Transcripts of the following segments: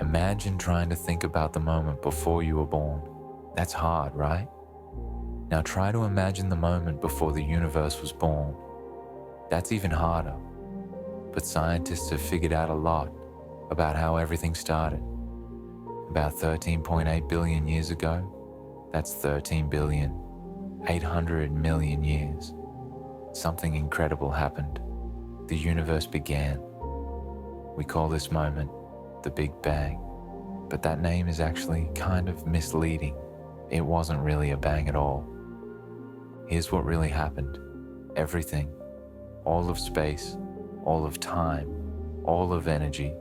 Imagine trying to think about the moment before you were born. That's hard, right? Now try to imagine the moment before the universe was born. That's even harder. But scientists have figured out a lot about how everything started. About 13.8 billion years ago, that's 13 billion, 800 million years, something incredible happened. The universe began. We call this moment the Big Bang, but that name is actually kind of misleading. It wasn't really a bang at all. Here's what really happened. Everything, all of space, all of time, all of energy,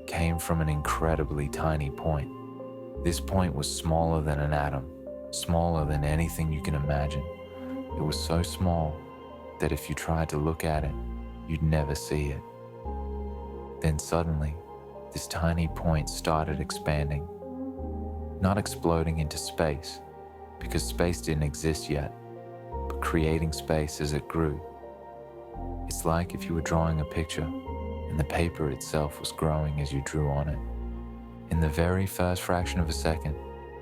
came from an incredibly tiny point. This point was smaller than an atom, smaller than anything you can imagine. It was so small that if you tried to look at it, you'd never see it. Then suddenly, this tiny point started expanding, not exploding into space, because space didn't exist yet, but creating space as it grew. It's like if you were drawing a picture and the paper itself was growing as you drew on it. In the very first fraction of a second,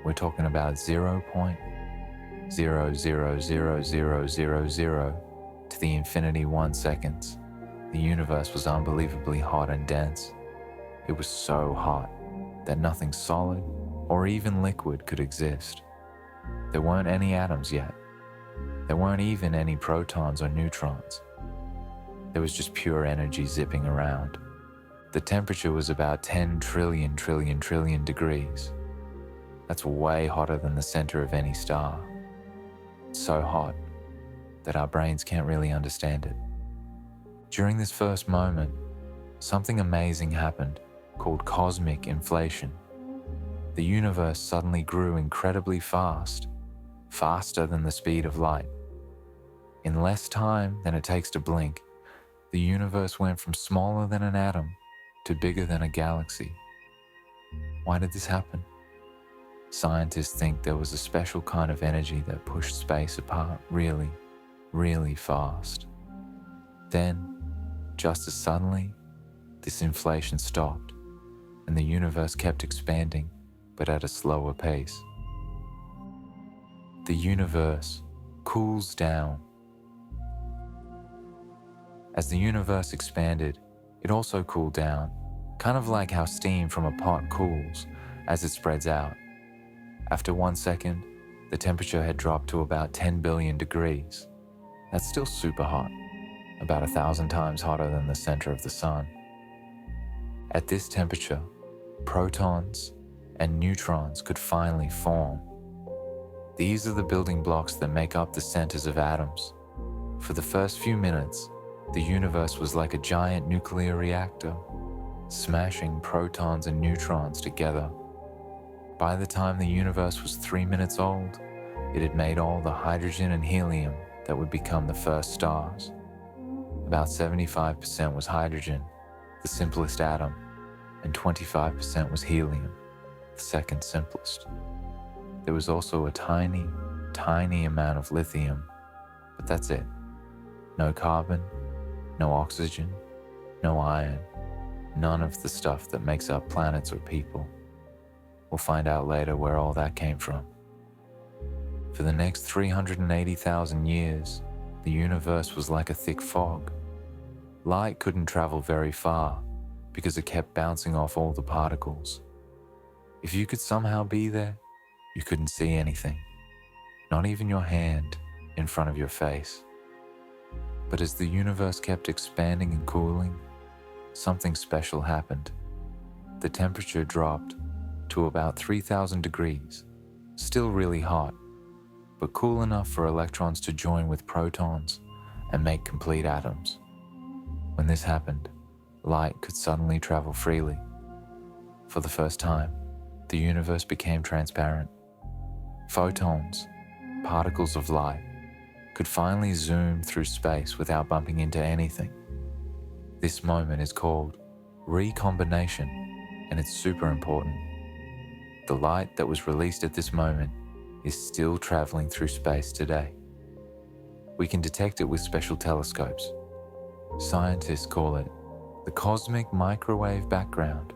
we're talking about 0.0000000 to the infinity 1 seconds. The universe was unbelievably hot and dense. It was so hot that nothing solid or even liquid could exist. There weren't any atoms yet. There weren't even any protons or neutrons. There was just pure energy zipping around. The temperature was about 10 trillion degrees. That's way hotter than the center of any star. It's so hot that our brains can't really understand it. During this first moment, something amazing happened called cosmic inflation. The universe suddenly grew incredibly fast, faster than the speed of light. In less time than it takes to blink, the universe went from smaller than an atom to bigger than a galaxy. Why did this happen? Scientists think there was a special kind of energy that pushed space apart really, really fast. Then, just as suddenly, this inflation stopped, and the universe kept expanding, but at a slower pace. The universe cools down. As the universe expanded, it also cooled down, kind of like how steam from a pot cools as it spreads out. After 1 second, the temperature had dropped to about 10 billion degrees. That's still super hot, about 1,000 times hotter than the center of the sun. At this temperature, protons and neutrons could finally form. These are the building blocks that make up the centers of atoms. For the first few minutes, the universe was like a giant nuclear reactor, smashing protons and neutrons together. By the time the universe was 3 minutes old, it had made all the hydrogen and helium that would become the first stars. About 75% was hydrogen, the simplest atom, and 25% was helium, the second simplest. There was also a tiny, tiny amount of lithium, but that's it. No carbon, no oxygen, no iron, none of the stuff that makes up planets or people. We'll find out later where all that came from. For the next 380,000 years, the universe was like a thick fog. Light couldn't travel very far because it kept bouncing off all the particles. If you could somehow be there, you couldn't see anything, not even your hand in front of your face. But as the universe kept expanding and cooling, something special happened. The temperature dropped to about 3,000 degrees, still really hot, but cool enough for electrons to join with protons and make complete atoms. When this happened, light could suddenly travel freely. For the first time, the universe became transparent. Photons, particles of light, could finally zoom through space without bumping into anything. This moment is called recombination, and it's super important. The light that was released at this moment is still traveling through space today. We can detect it with special telescopes. Scientists call it the cosmic microwave background,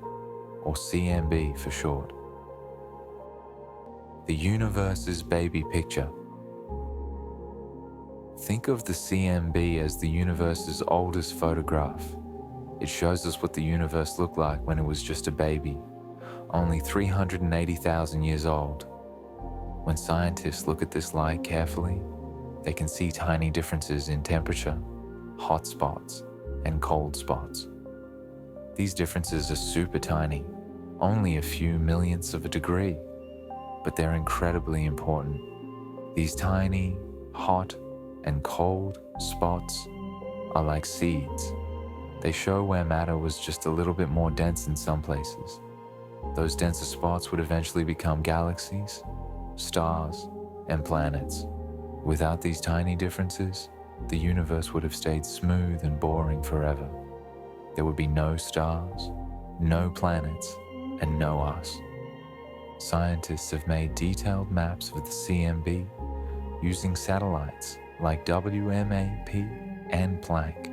or CMB for short. The universe's baby picture. Think of the CMB as the universe's oldest photograph. It shows us what the universe looked like when it was just a baby, only 380,000 years old. When scientists look at this light carefully, they can see tiny differences in temperature, hot spots, and cold spots. These differences are super tiny, only a few millionths of a degree, but they're incredibly important. These tiny, hot, and cold spots are like seeds. They show where matter was just a little bit more dense in some places. Those denser spots would eventually become galaxies, stars, and planets. Without these tiny differences, the universe would have stayed smooth and boring forever. There would be no stars, no planets, and no us. Scientists have made detailed maps of the CMB using satellites like WMAP and Planck.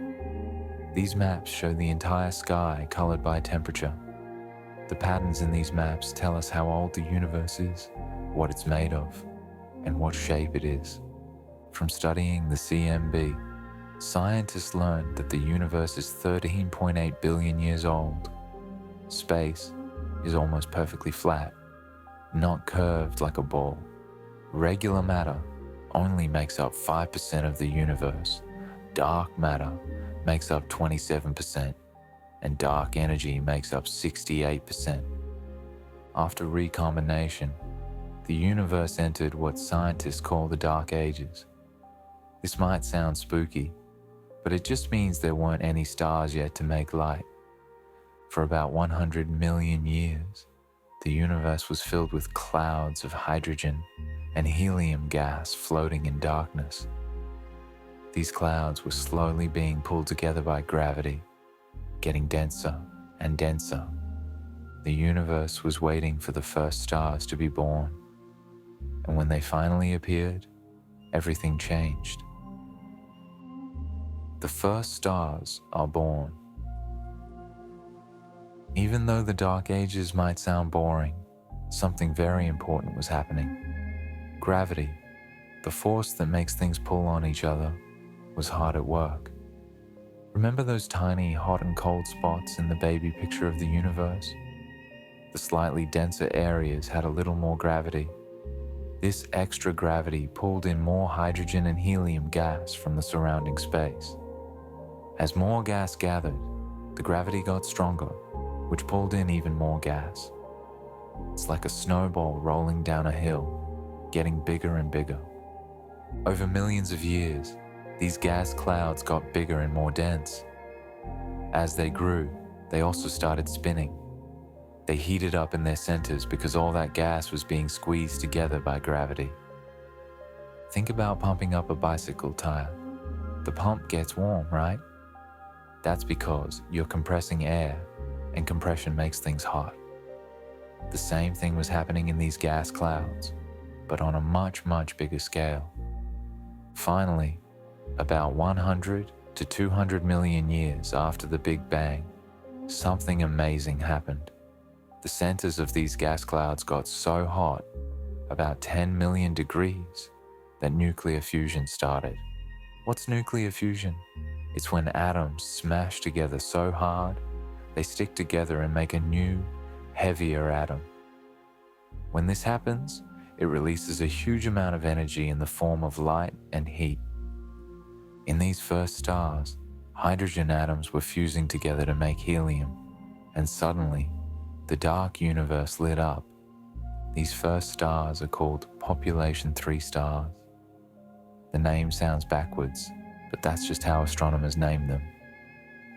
These maps show the entire sky colored by temperature. The patterns in these maps tell us how old the universe is, what it's made of, and what shape it is. From studying the CMB, scientists learned that the universe is 13.8 billion years old. Space is almost perfectly flat, not curved like a ball. Regular matter only makes up 5% of the universe. Dark matter makes up 27%, and dark energy makes up 68%. After recombination, the universe entered what scientists call the Dark Ages. This might sound spooky, but it just means there weren't any stars yet to make light. For about 100 million years, the universe was filled with clouds of hydrogen and helium gas floating in darkness. These clouds were slowly being pulled together by gravity, getting denser and denser. The universe was waiting for the first stars to be born, and when they finally appeared, everything changed. The first stars are born. Even though the Dark Ages might sound boring, something very important was happening. Gravity, the force that makes things pull on each other, was hard at work. Remember those tiny hot and cold spots in the baby picture of the universe? The slightly denser areas had a little more gravity. This extra gravity pulled in more hydrogen and helium gas from the surrounding space. As more gas gathered, the gravity got stronger, which pulled in even more gas. It's like a snowball rolling down a hill, getting bigger and bigger. Over millions of years, these gas clouds got bigger and more dense. As they grew, they also started spinning. They heated up in their centers because all that gas was being squeezed together by gravity. Think about pumping up a bicycle tire. The pump gets warm, right? That's because you're compressing air, and compression makes things hot. The same thing was happening in these gas clouds, but on a much, much bigger scale. Finally, about 100 to 200 million years after the Big Bang, something amazing happened. The centers of these gas clouds got so hot, about 10 million degrees, that nuclear fusion started. What's nuclear fusion? It's when atoms smash together so hard, they stick together and make a new, heavier atom. When this happens, it releases a huge amount of energy in the form of light and heat. In these first stars, hydrogen atoms were fusing together to make helium, and suddenly, the dark universe lit up. These first stars are called population 3 stars. The name sounds backwards, but that's just how astronomers name them.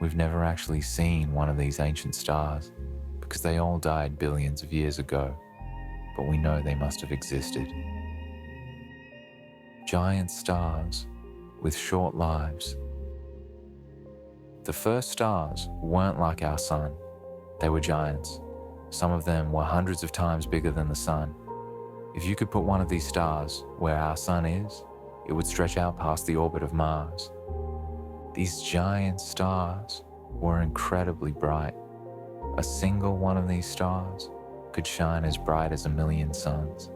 We've never actually seen one of these ancient stars because they all died billions of years ago, but we know they must have existed. Giant stars with short lives. The first stars weren't like our sun. They were giants. Some of them were hundreds of times bigger than the sun. If you could put one of these stars where our sun is, it would stretch out past the orbit of Mars. These giant stars were incredibly bright. A single one of these stars could shine as bright as 1,000,000 suns.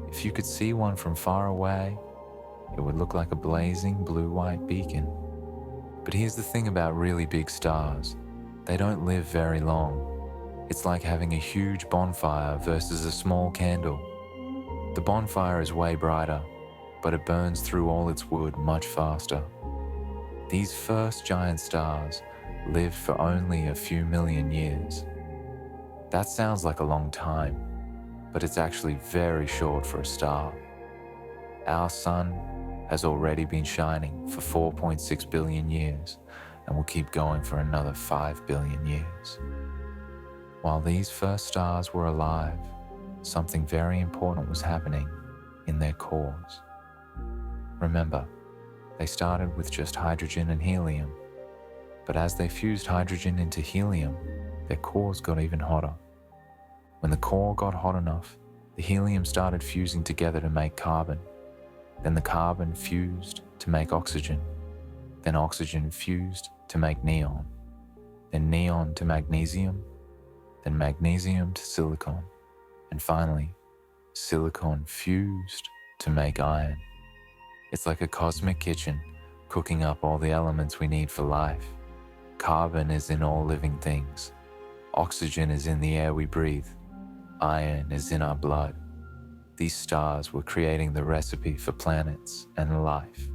If you could see one from far away, it would look like a blazing blue-white beacon. But here's the thing about really big stars. They don't live very long. It's like having a huge bonfire versus a small candle. The bonfire is way brighter, but it burns through all its wood much faster. These first giant stars lived for only a few million years. That sounds like a long time, but it's actually very short for a star. Our sun has already been shining for 4.6 billion years and will keep going for another 5 billion years. While these first stars were alive, something very important was happening in their cores. Remember, they started with just hydrogen and helium, but as they fused hydrogen into helium, their cores got even hotter. When the core got hot enough, the helium started fusing together to make carbon. Then the carbon fused to make oxygen. Then oxygen fused to make neon. Then neon to magnesium. Then magnesium to silicon. And finally, silicon fused to make iron. It's like a cosmic kitchen, cooking up all the elements we need for life. Carbon is in all living things. Oxygen is in the air we breathe. Iron is in our blood. These stars were creating the recipe for planets and life.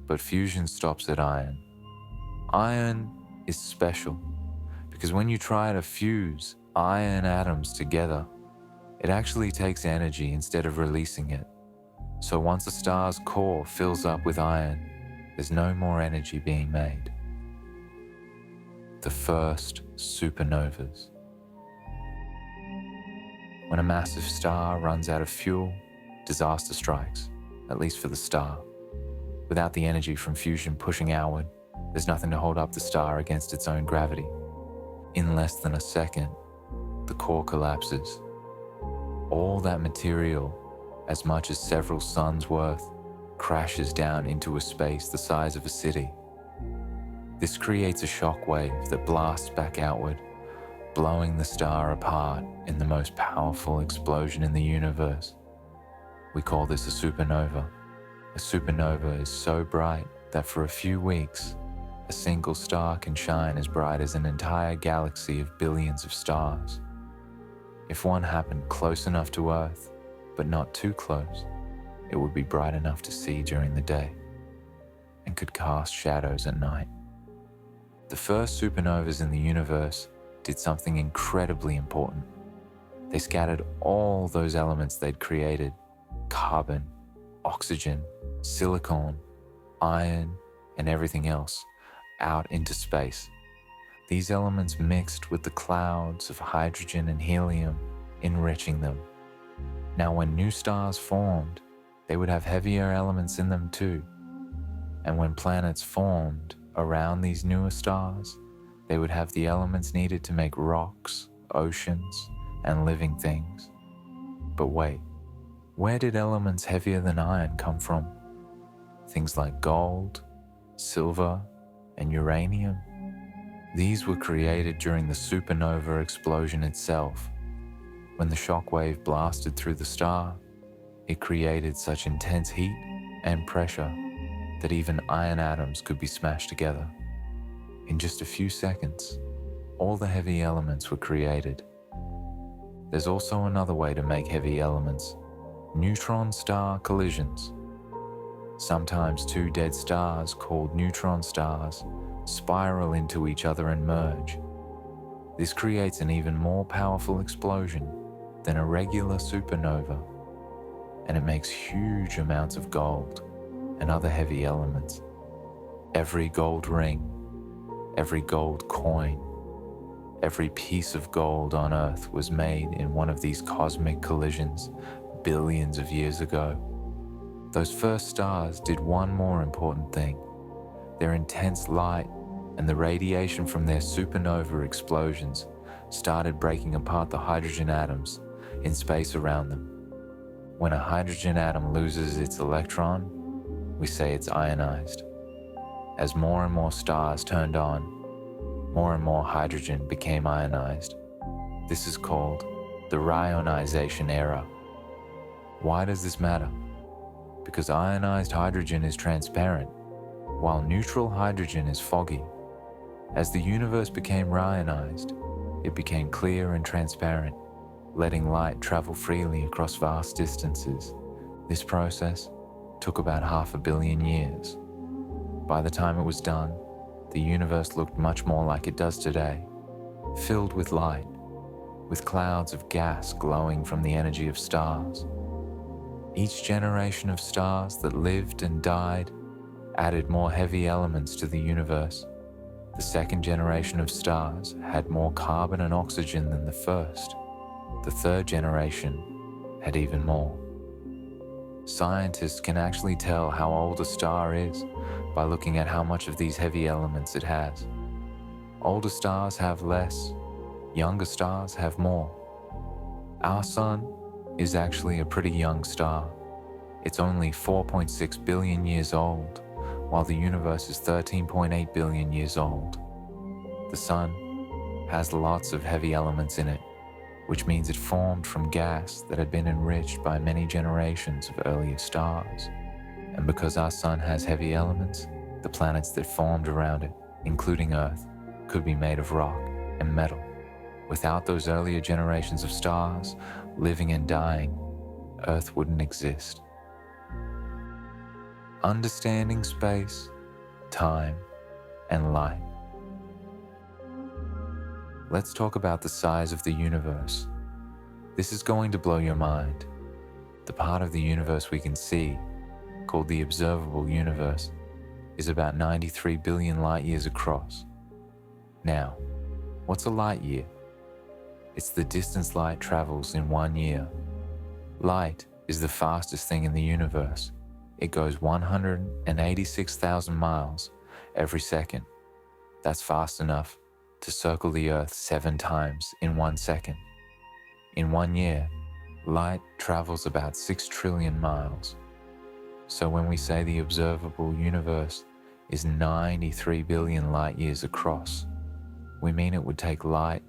But fusion stops at iron. Iron is special because when you try to fuse iron atoms together, it actually takes energy instead of releasing it. So once a star's core fills up with iron, there's no more energy being made. The first supernovas. When a massive star runs out of fuel, disaster strikes, at least for the star. Without the energy from fusion pushing outward, there's nothing to hold up the star against its own gravity. In less than a second, the core collapses. All that material, as much as several suns worth, crashes down into a space the size of a city. This creates a shock wave that blasts back outward, blowing the star apart in the most powerful explosion in the universe. We call this a supernova. A supernova is so bright that for a few weeks, a single star can shine as bright as an entire galaxy of billions of stars. If one happened close enough to Earth, but not too close, it would be bright enough to see during the day and could cast shadows at night. The first supernovas in the universe did something incredibly important. They scattered all those elements they'd created, carbon, oxygen, silicon, iron, and everything else, out into space. These elements mixed with the clouds of hydrogen and helium, enriching them. Now, when new stars formed, they would have heavier elements in them too. And when planets formed around these newer stars, they would have the elements needed to make rocks, oceans, and living things. But wait, where did elements heavier than iron come from? Things like gold, silver, and uranium. These were created during the supernova explosion itself. When the shock wave blasted through the star, it created such intense heat and pressure that even iron atoms could be smashed together. In just a few seconds, all the heavy elements were created. There's also another way to make heavy elements: neutron star collisions. Sometimes two dead stars called neutron stars spiral into each other and merge. This creates an even more powerful explosion than a regular supernova, and it makes huge amounts of gold and other heavy elements. Every gold ring, every gold coin, every piece of gold on Earth was made in one of these cosmic collisions billions of years ago. Those first stars did one more important thing. Their intense light and the radiation from their supernova explosions started breaking apart the hydrogen atoms in space around them. When a hydrogen atom loses its electron, we say it's ionized. As more and more stars turned on, more and more hydrogen became ionized. This is called the reionization era. Why does this matter? Because ionized hydrogen is transparent, while neutral hydrogen is foggy. As the universe became reionized, it became clear and transparent, letting light travel freely across vast distances. This process took about 500 million years. By the time it was done, the universe looked much more like it does today, filled with light, with clouds of gas glowing from the energy of stars. Each generation of stars that lived and died added more heavy elements to the universe. The second generation of stars had more carbon and oxygen than the first. The third generation had even more. Scientists can actually tell how old a star is by looking at how much of these heavy elements it has. Older stars have less, younger stars have more. Our sun is actually a pretty young star. It's only 4.6 billion years old, while the universe is 13.8 billion years old. The sun has lots of heavy elements in it, which means it formed from gas that had been enriched by many generations of earlier stars. And because our sun has heavy elements, the planets that formed around it, including Earth, could be made of rock and metal. Without those earlier generations of stars living and dying, Earth wouldn't exist. Understanding space, time, and light. Let's talk about the size of the universe. This is going to blow your mind. The part of the universe we can see, called the observable universe, is about 93 billion light years across. Now, what's a light year? It's the distance light travels in 1 year. Light is the fastest thing in the universe. It goes 186,000 miles every second. That's fast enough to circle the Earth 7 times in 1 second. In 1 year, light travels about 6 trillion miles. So when we say the observable universe is 93 billion light years across, we mean it would take light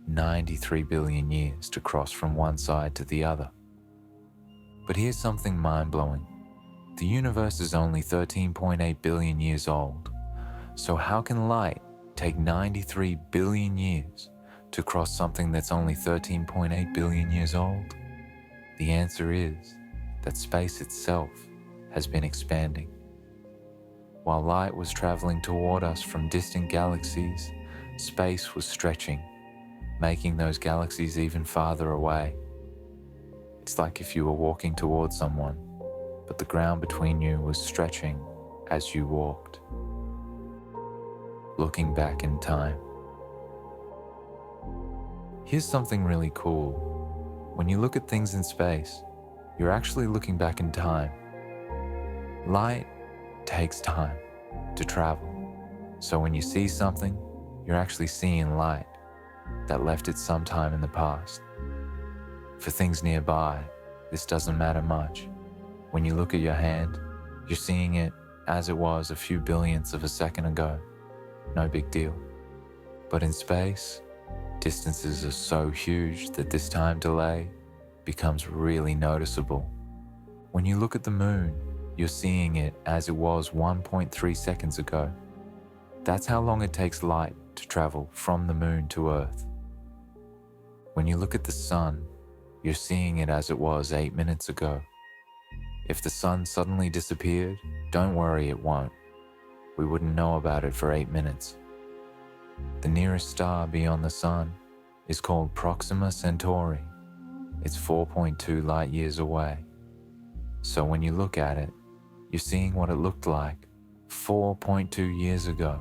93 billion years to cross from one side to the other. But here's something mind-blowing. The universe is only 13.8 billion years old. So how can light take 93 billion years to cross something that's only 13.8 billion years old? The answer is that space itself has been expanding. While light was traveling toward us from distant galaxies, space was stretching, making those galaxies even farther away. It's like if you were walking towards someone, but the ground between you was stretching as you walked. Looking back in time. Here's something really cool. When you look at things in space, you're actually looking back in time. Light takes time to travel. So when you see something, you're actually seeing light that left it sometime in the past. For things nearby, this doesn't matter much. When you look at your hand, you're seeing it as it was a few billionths of a second ago. No big deal. But in space, distances are so huge that this time delay becomes really noticeable. When you look at the moon, you're seeing it as it was 1.3 seconds ago. That's how long it takes light to travel from the moon to Earth. When you look at the sun, you're seeing it as it was 8 minutes ago. If the sun suddenly disappeared, don't worry, it won't. We wouldn't know about it for 8 minutes. The nearest star beyond the sun is called Proxima Centauri. It's 4.2 light years away. So when you look at it, you're seeing what it looked like 4.2 years ago.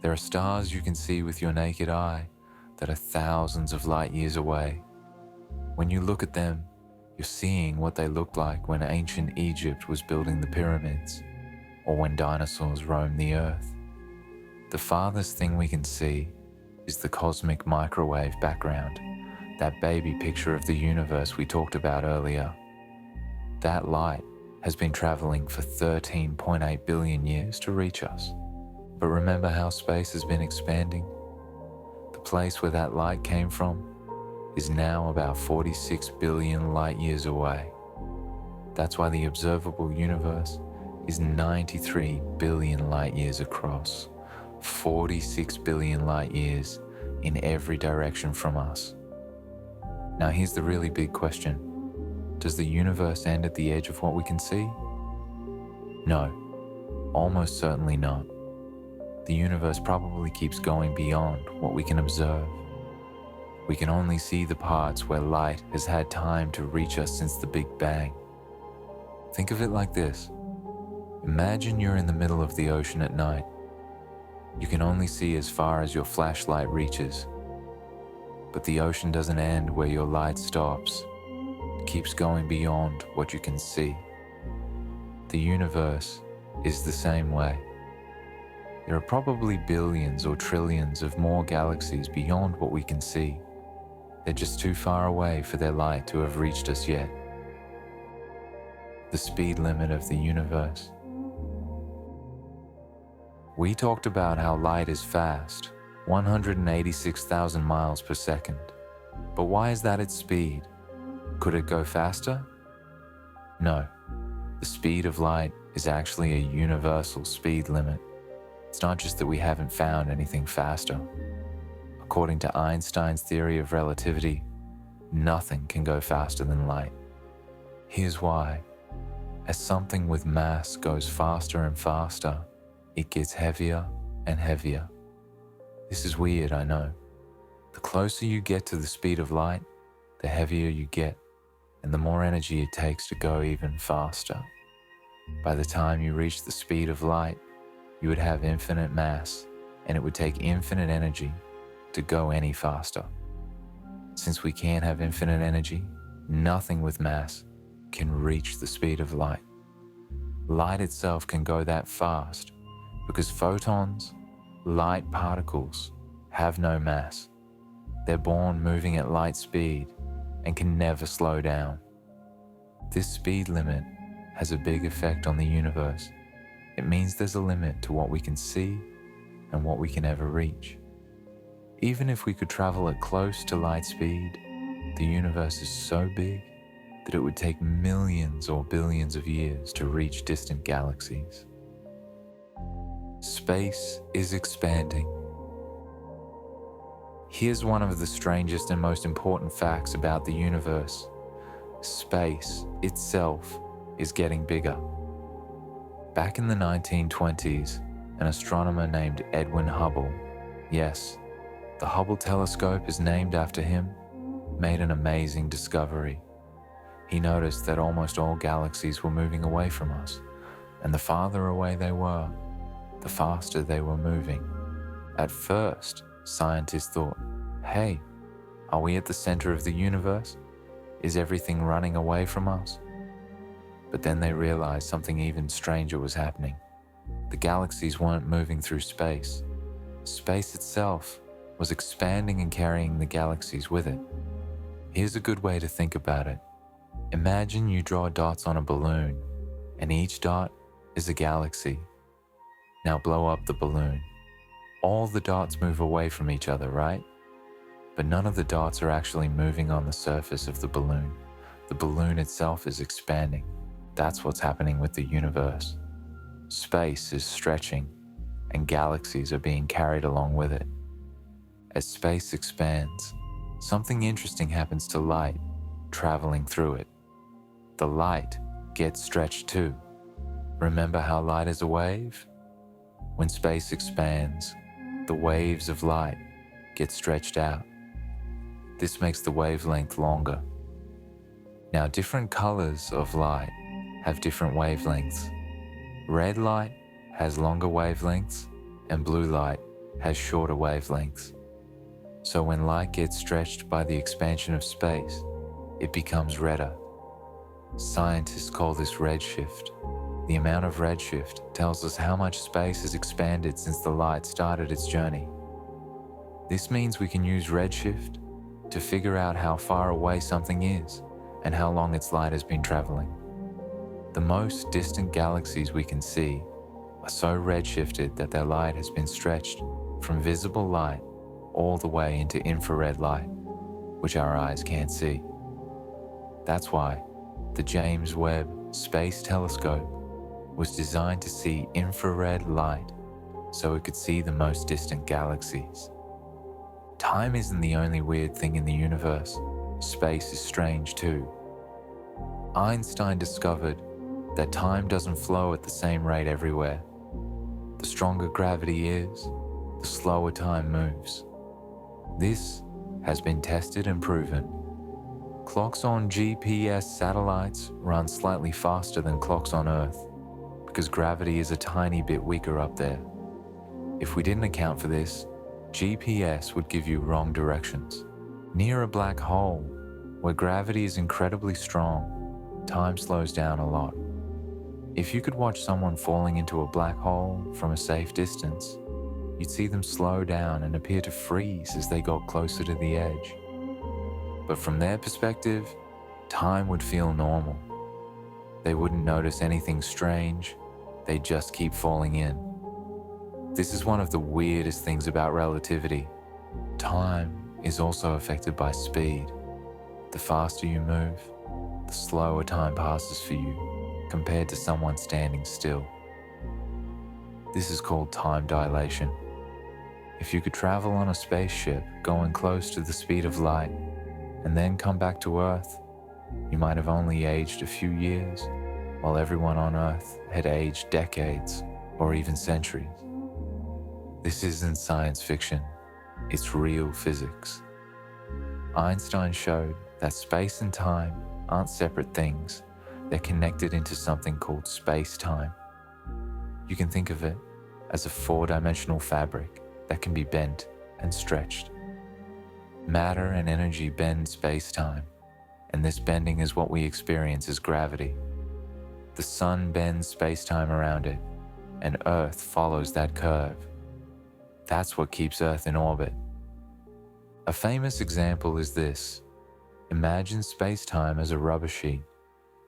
There are stars you can see with your naked eye that are thousands of light years away. When you look at them, you're seeing what they looked like when ancient Egypt was building the pyramids, or when dinosaurs roamed the earth. The farthest thing we can see is the cosmic microwave background, that baby picture of the universe we talked about earlier. That light has been traveling for 13.8 billion years to reach us. But remember how space has been expanding? The place where that light came from is now about 46 billion light years away. That's why the observable universe is 93 billion light years across, 46 billion light years in every direction from us. Now here's the really big question. Does the universe end at the edge of what we can see? No, almost certainly not. The universe probably keeps going beyond what we can observe. We can only see the parts where light has had time to reach us since the Big Bang. Think of it like this. Imagine you're in the middle of the ocean at night. You can only see as far as your flashlight reaches. But the ocean doesn't end where your light stops. It keeps going beyond what you can see. The universe is the same way. There are probably billions or trillions of more galaxies beyond what we can see. They're just too far away for their light to have reached us yet. The speed limit of the universe. We talked about how light is fast, 186,000 miles per second. But why is that its speed? Could it go faster? No. The speed of light is actually a universal speed limit. It's not just that we haven't found anything faster. According to Einstein's theory of relativity, nothing can go faster than light. Here's why. As something with mass goes faster and faster, it gets heavier and heavier. This is weird, I know. The closer you get to the speed of light, the heavier you get, and the more energy it takes to go even faster. By the time you reach the speed of light, you would have infinite mass, and it would take infinite energy to go any faster. Since we can't have infinite energy, nothing with mass can reach the speed of light. Light itself can go that fast because photons, light particles, have no mass. They're born moving at light speed and can never slow down. This speed limit has a big effect on the universe. It means there's a limit to what we can see and what we can ever reach. Even if we could travel at close to light speed, the universe is so big that it would take millions or billions of years to reach distant galaxies. Space is expanding. Here's one of the strangest and most important facts about the universe. Space itself is getting bigger. Back in the 1920s, an astronomer named Edwin Hubble, yes, the Hubble telescope is named after him, made an amazing discovery. He noticed that almost all galaxies were moving away from us, and the farther away they were, the faster they were moving. At first, scientists thought, hey, are we at the center of the universe? Is everything running away from us? But then they realized something even stranger was happening. The galaxies weren't moving through space. Space itself was expanding and carrying the galaxies with it. Here's a good way to think about it. Imagine you draw dots on a balloon, and each dot is a galaxy. Now blow up the balloon. All the dots move away from each other, right? But none of the dots are actually moving on the surface of the balloon. The balloon itself is expanding. That's what's happening with the universe. Space is stretching, and galaxies are being carried along with it. As space expands, something interesting happens to light traveling through it. The light gets stretched too. Remember how light is a wave? When space expands, the waves of light get stretched out. This makes the wavelength longer. Now, different colors of light have different wavelengths. Red light has longer wavelengths, and blue light has shorter wavelengths. So when light gets stretched by the expansion of space, it becomes redder. Scientists call this redshift. The amount of redshift tells us how much space has expanded since the light started its journey. This means we can use redshift to figure out how far away something is and how long its light has been traveling. The most distant galaxies we can see are so redshifted that their light has been stretched from visible light all the way into infrared light, which our eyes can't see. That's why the James Webb Space Telescope was designed to see infrared light so it could see the most distant galaxies. Time isn't the only weird thing in the universe. Space is strange too. Einstein discovered that time doesn't flow at the same rate everywhere. The stronger gravity is, the slower time moves. This has been tested and proven. Clocks on GPS satellites run slightly faster than clocks on Earth because gravity is a tiny bit weaker up there. If we didn't account for this, GPS would give you wrong directions. Near a black hole, where gravity is incredibly strong, time slows down a lot. If you could watch someone falling into a black hole from a safe distance, you'd see them slow down and appear to freeze as they got closer to the edge. But from their perspective, time would feel normal. They wouldn't notice anything strange, they'd just keep falling in. This is one of the weirdest things about relativity. Time is also affected by speed. The faster you move, the slower time passes for you compared to someone standing still. This is called time dilation. If you could travel on a spaceship going close to the speed of light and then come back to Earth, you might have only aged a few years, while everyone on Earth had aged decades or even centuries. This isn't science fiction, it's real physics. Einstein showed that space and time aren't separate things, they're connected into something called space-time. You can think of it as a four-dimensional fabric that can be bent and stretched. Matter and energy bend space-time, and this bending is what we experience as gravity. The sun bends space-time around it, and Earth follows that curve. That's what keeps Earth in orbit. A famous example is this. Imagine space-time as a rubber sheet.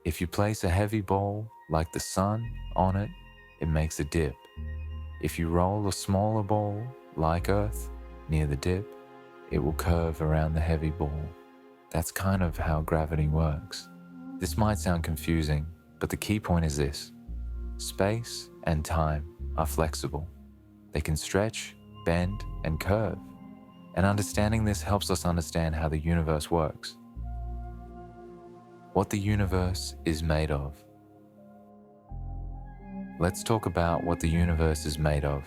If you place a heavy ball, like the sun, on it, it makes a dip. If you roll a smaller ball, like Earth, near the dip, it will curve around the heavy ball. That's kind of how gravity works. This might sound confusing, but the key point is this. Space and time are flexible. They can stretch, bend, and curve. And understanding this helps us understand how the universe works. What the universe is made of. Let's talk about what the universe is made of.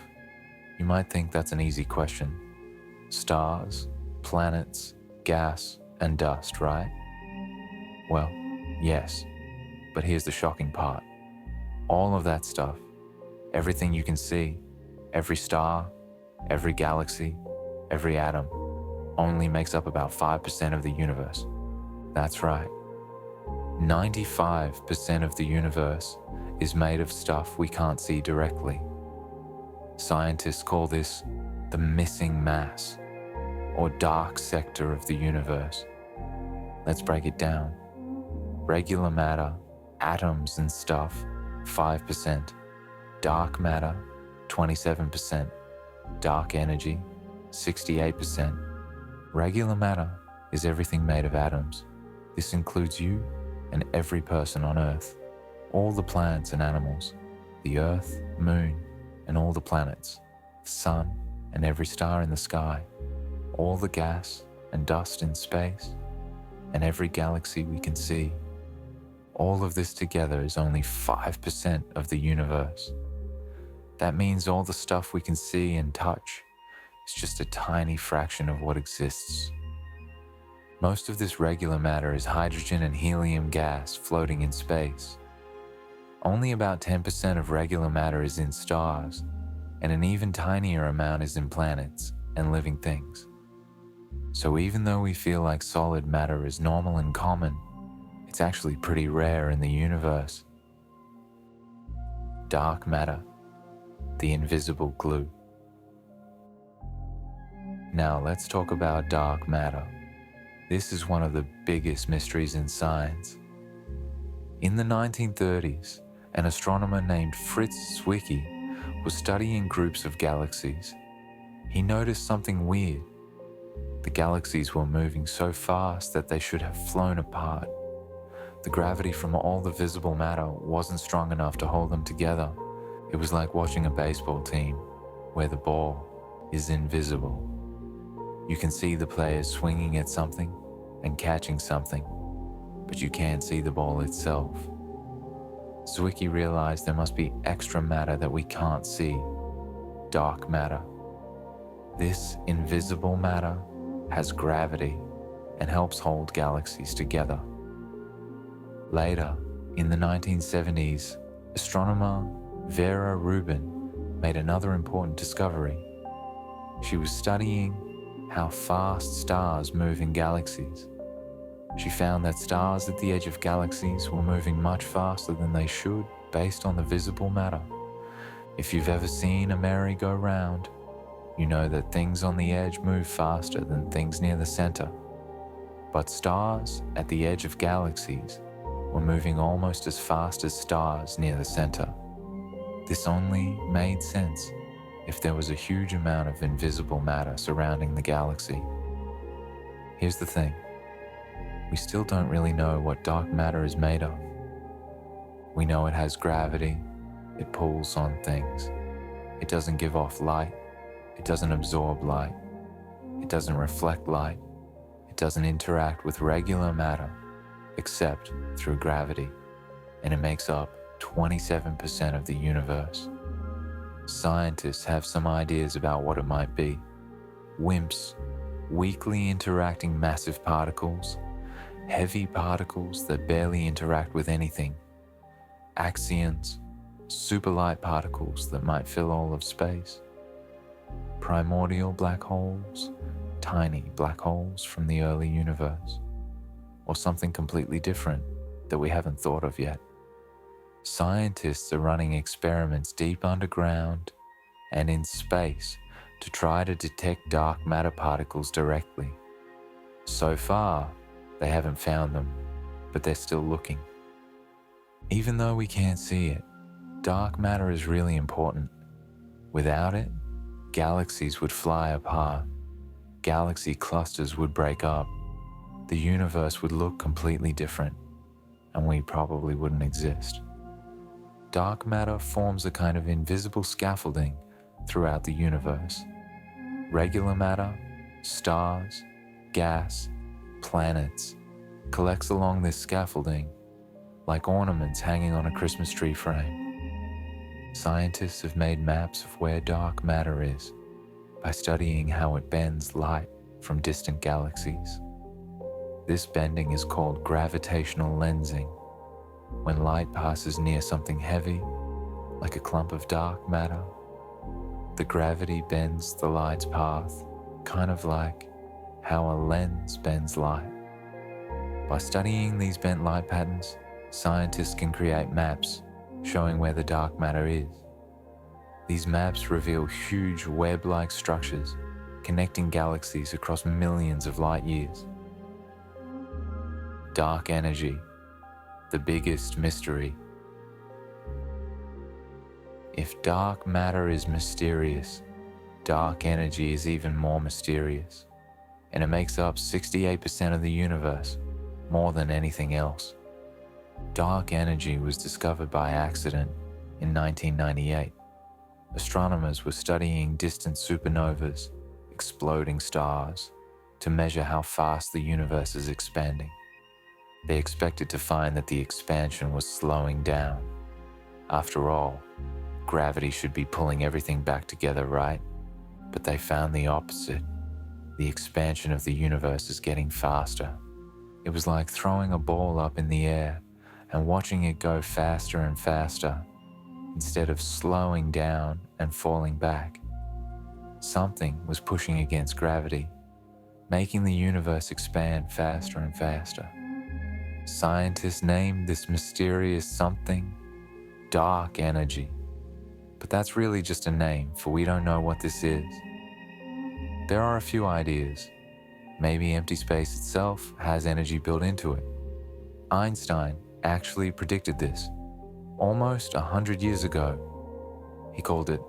You might think that's an easy question. Stars, planets, gas, and dust, right? Well, yes, but here's the shocking part. All of that stuff, everything you can see, every star, every galaxy, every atom, only makes up about 5% of the universe. That's right. 95% of the universe is made of stuff we can't see directly. Scientists call this the missing mass, or dark sector of the universe. Let's break it down. Regular matter, atoms and stuff, 5%. Dark matter, 27%. Dark energy, 68%. Regular matter is everything made of atoms. This includes you and every person on Earth, all the plants and animals, the Earth, Moon, and all the planets, the Sun, and every star in the sky, all the gas and dust in space, and every galaxy we can see. All of this together is only 5% of the universe. That means all the stuff we can see and touch is just a tiny fraction of what exists. Most of this regular matter is hydrogen and helium gas floating in space. Only about 10% of regular matter is in stars, and an even tinier amount is in planets and living things. So even though we feel like solid matter is normal and common, it's actually pretty rare in the universe. Dark matter, the invisible glue. Now let's talk about dark matter. This is one of the biggest mysteries in science. In the 1930s, an astronomer named Fritz Zwicky was studying groups of galaxies. He noticed something weird. The galaxies were moving so fast that they should have flown apart. The gravity from all the visible matter wasn't strong enough to hold them together. It was like watching a baseball team where the ball is invisible. You can see the players swinging at something and catching something, but you can't see the ball itself. Zwicky realized there must be extra matter that we can't see, dark matter. This invisible matter has gravity and helps hold galaxies together. Later, in the 1970s, astronomer Vera Rubin made another important discovery. She was studying how fast stars move in galaxies. She found that stars at the edge of galaxies were moving much faster than they should based on the visible matter. If you've ever seen a merry-go-round, you know that things on the edge move faster than things near the center. But stars at the edge of galaxies were moving almost as fast as stars near the center. This only made sense if there was a huge amount of invisible matter surrounding the galaxy. Here's the thing. We still don't really know what dark matter is made of. We know it has gravity, it pulls on things. It doesn't give off light, it doesn't absorb light, it doesn't reflect light, it doesn't interact with regular matter except through gravity, and it makes up 27% of the universe. Scientists have some ideas about what it might be. WIMPs, weakly interacting massive particles, heavy particles that barely interact with anything, axions, superlight particles that might fill all of space, primordial black holes, tiny black holes from the early universe, or something completely different that we haven't thought of yet. Scientists are running experiments deep underground and in space to try to detect dark matter particles directly. So far, they haven't found them, but they're still looking. Even though we can't see it, dark matter is really important. Without it, galaxies would fly apart, galaxy clusters would break up, the universe would look completely different, and we probably wouldn't exist. Dark matter forms a kind of invisible scaffolding throughout the universe. Regular matter, stars, gas, planets, collects along this scaffolding like ornaments hanging on a Christmas tree frame. Scientists have made maps of where dark matter is by studying how it bends light from distant galaxies. This bending is called gravitational lensing. When light passes near something heavy, like a clump of dark matter, the gravity bends the light's path, kind of like how a lens bends light. By studying these bent light patterns, scientists can create maps showing where the dark matter is. These maps reveal huge web-like structures connecting galaxies across millions of light years. Dark energy, the biggest mystery. If dark matter is mysterious, dark energy is even more mysterious, and it makes up 68% of the universe, more than anything else. Dark energy was discovered by accident in 1998. Astronomers were studying distant supernovas, exploding stars, to measure how fast the universe is expanding. They expected to find that the expansion was slowing down. After all, gravity should be pulling everything back together, right? But they found the opposite. The expansion of the universe is getting faster. It was like throwing a ball up in the air and watching it go faster and faster, instead of slowing down and falling back. Something was pushing against gravity, making the universe expand faster and faster. Scientists named this mysterious something dark energy. But that's really just a name, for we don't know what this is. There are a few ideas. Maybe empty space itself has energy built into it. Einstein actually predicted this almost 100 years ago. He called it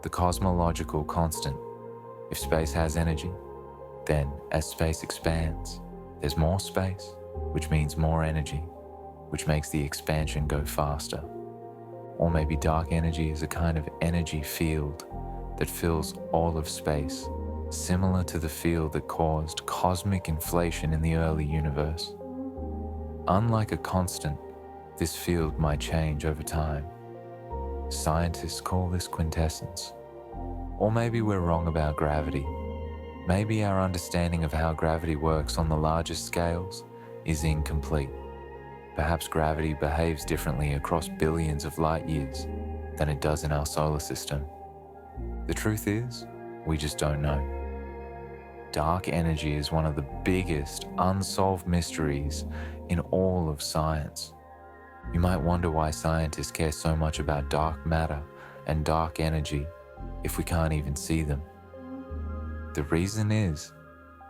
the cosmological constant. If space has energy, then as space expands, there's more space, which means more energy, which makes the expansion go faster. Or maybe dark energy is a kind of energy field that fills all of space, similar to the field that caused cosmic inflation in the early universe. Unlike a constant, this field might change over time. Scientists call this quintessence. Or maybe we're wrong about gravity. Maybe our understanding of how gravity works on the largest scales is incomplete. Perhaps gravity behaves differently across billions of light years than it does in our solar system. The truth is, we just don't know. Dark energy is one of the biggest unsolved mysteries in all of science. You might wonder why scientists care so much about dark matter and dark energy if we can't even see them. The reason is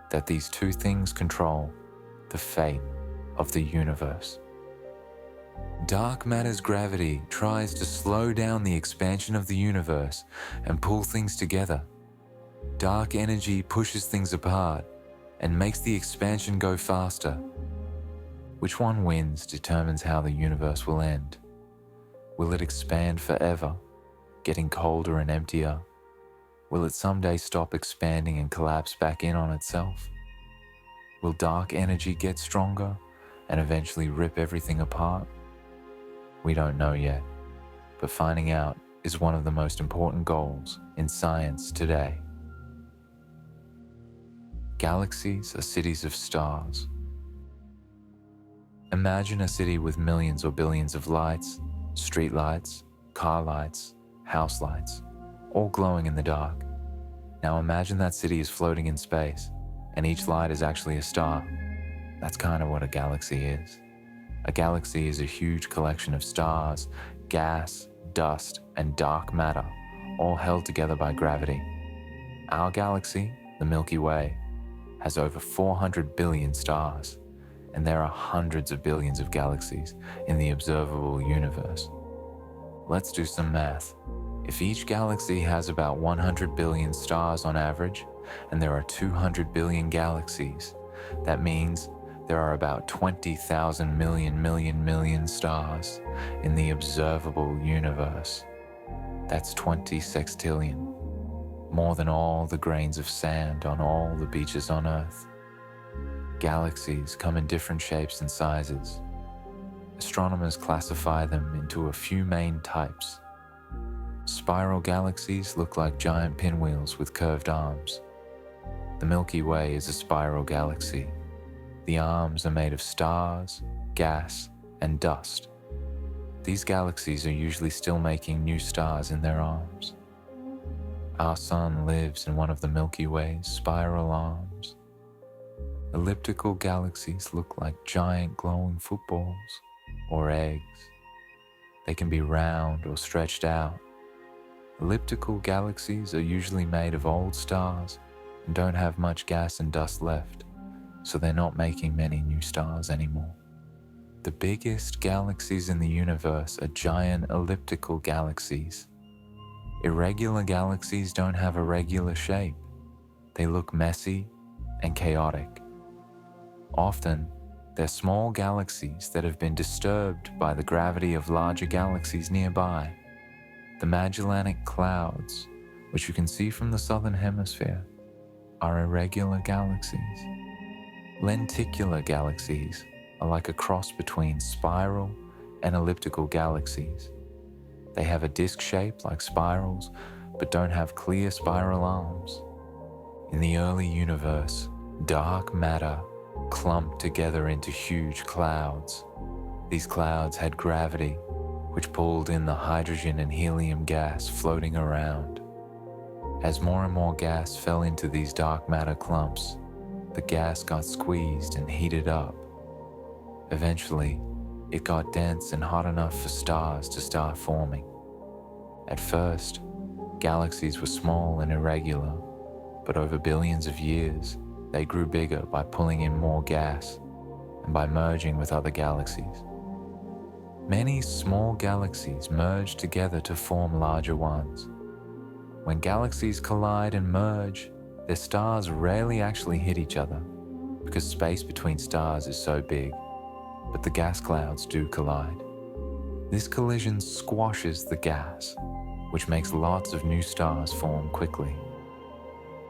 that these two things control the fate of the universe. Dark matter's gravity tries to slow down the expansion of the universe and pull things together. Dark energy pushes things apart and makes the expansion go faster. Which one wins determines how the universe will end. Will it expand forever, getting colder and emptier? Will it someday stop expanding and collapse back in on itself? Will dark energy get stronger and eventually rip everything apart? We don't know yet, but finding out is one of the most important goals in science today. Galaxies are cities of stars. Imagine a city with millions or billions of lights, street lights, car lights, house lights, all glowing in the dark. Now imagine that city is floating in space, and each light is actually a star. That's kind of what a galaxy is. A galaxy is a huge collection of stars, gas, dust, and dark matter, all held together by gravity. Our galaxy, the Milky Way, has over 400 billion stars, and there are hundreds of billions of galaxies in the observable universe. Let's do some math. If each galaxy has about 100 billion stars on average, and there are 200 billion galaxies, that means there are about 20,000 million stars in the observable universe. That's 20 sextillion, more than all the grains of sand on all the beaches on Earth. Galaxies come in different shapes and sizes. Astronomers classify them into a few main types. Spiral galaxies look like giant pinwheels with curved arms. The Milky Way is a spiral galaxy. The arms are made of stars, gas, and dust. These galaxies are usually still making new stars in their arms. Our sun lives in one of the Milky Way's spiral arms. Elliptical galaxies look like giant glowing footballs or eggs. They can be round or stretched out. Elliptical galaxies are usually made of old stars and don't have much gas and dust left, so they're not making many new stars anymore. The biggest galaxies in the universe are giant elliptical galaxies. Irregular galaxies don't have a regular shape. They look messy and chaotic. Often, they're small galaxies that have been disturbed by the gravity of larger galaxies nearby. The Magellanic Clouds, which you can see from the southern hemisphere, are irregular galaxies. Lenticular galaxies are like a cross between spiral and elliptical galaxies. They have a disc shape like spirals, but don't have clear spiral arms. In the early universe, dark matter clumped together into huge clouds. These clouds had gravity, which pulled in the hydrogen and helium gas floating around. As more and more gas fell into these dark matter clumps, the gas got squeezed and heated up. Eventually, it got dense and hot enough for stars to start forming. At first, galaxies were small and irregular, but over billions of years, they grew bigger by pulling in more gas and by merging with other galaxies. Many small galaxies merge together to form larger ones. When galaxies collide and merge, their stars rarely actually hit each other because space between stars is so big, but the gas clouds do collide. This collision squashes the gas, which makes lots of new stars form quickly.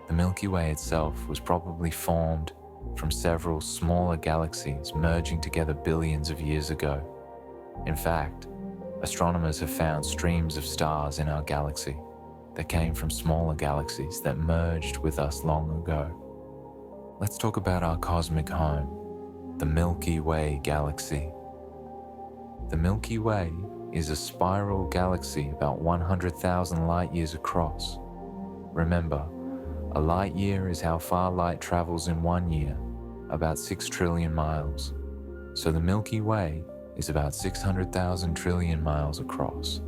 The Milky Way itself was probably formed from several smaller galaxies merging together billions of years ago. In fact, astronomers have found streams of stars in our galaxy that came from smaller galaxies that merged with us long ago. Let's talk about our cosmic home, the Milky Way galaxy. The Milky Way is a spiral galaxy about 100,000 light years across. Remember, a light year is how far light travels in 1 year, about 6 trillion miles. So the Milky Way is about 600,000 trillion miles across.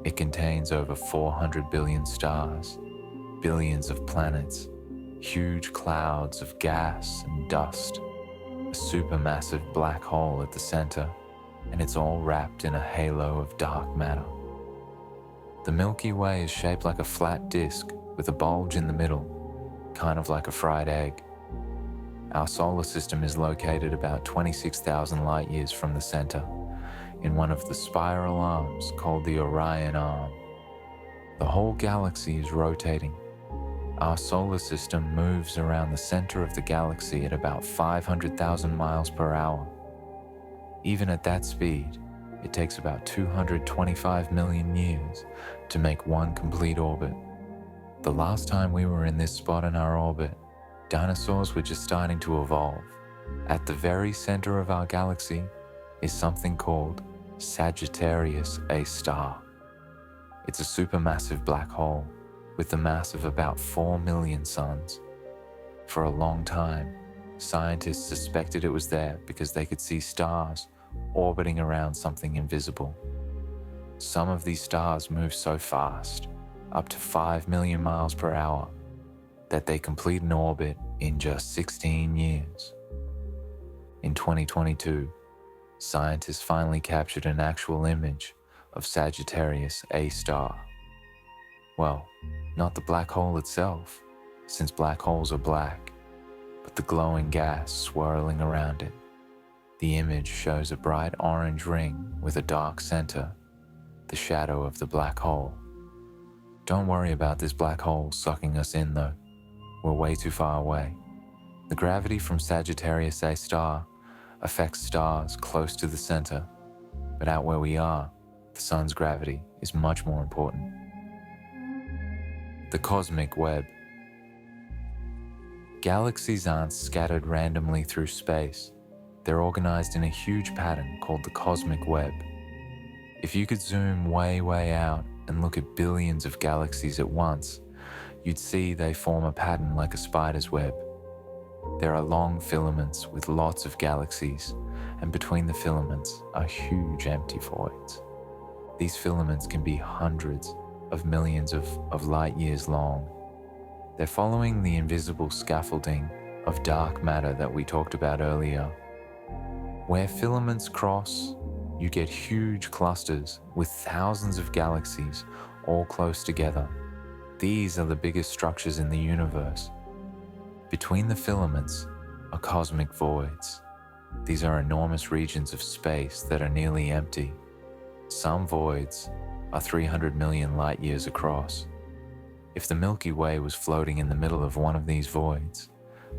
It contains over 400 billion stars, billions of planets, huge clouds of gas and dust, a supermassive black hole at the center, and it's all wrapped in a halo of dark matter. The Milky Way is shaped like a flat disk with a bulge in the middle, kind of like a fried egg. Our solar system is located about 26,000 light years from the center, in one of the spiral arms called the Orion Arm. The whole galaxy is rotating. Our solar system moves around the center of the galaxy at about 500,000 miles per hour. Even at that speed, it takes about 225 million years to make one complete orbit. The last time we were in this spot in our orbit, dinosaurs were just starting to evolve. At the very center of our galaxy is something called Sagittarius A star. It's a supermassive black hole with the mass of about 4 million suns. For a long time, scientists suspected it was there because they could see stars orbiting around something invisible. Some of these stars move so fast, up to 5 million miles per hour, that they complete an orbit in just 16 years. In 2022, scientists finally captured an actual image of Sagittarius A star. Well, not the black hole itself, since black holes are black, but the glowing gas swirling around it. The image shows a bright orange ring with a dark center, the shadow of the black hole. Don't worry about this black hole sucking us in though. We're way too far away. The gravity from Sagittarius A star affects stars close to the center, but out where we are, the sun's gravity is much more important. The cosmic web. Galaxies aren't scattered randomly through space. They're organized in a huge pattern called the cosmic web. If you could zoom way out and look at billions of galaxies at once, you'd see they form a pattern like a spider's web. There are long filaments with lots of galaxies, and between the filaments are huge empty voids. These filaments can be hundreds of millions of light years long. They're following the invisible scaffolding of dark matter that we talked about earlier. Where filaments cross, you get huge clusters with thousands of galaxies all close together. These are the biggest structures in the universe. Between the filaments are cosmic voids. These are enormous regions of space that are nearly empty. Some voids are 300 million light years across. If the Milky Way was floating in the middle of one of these voids,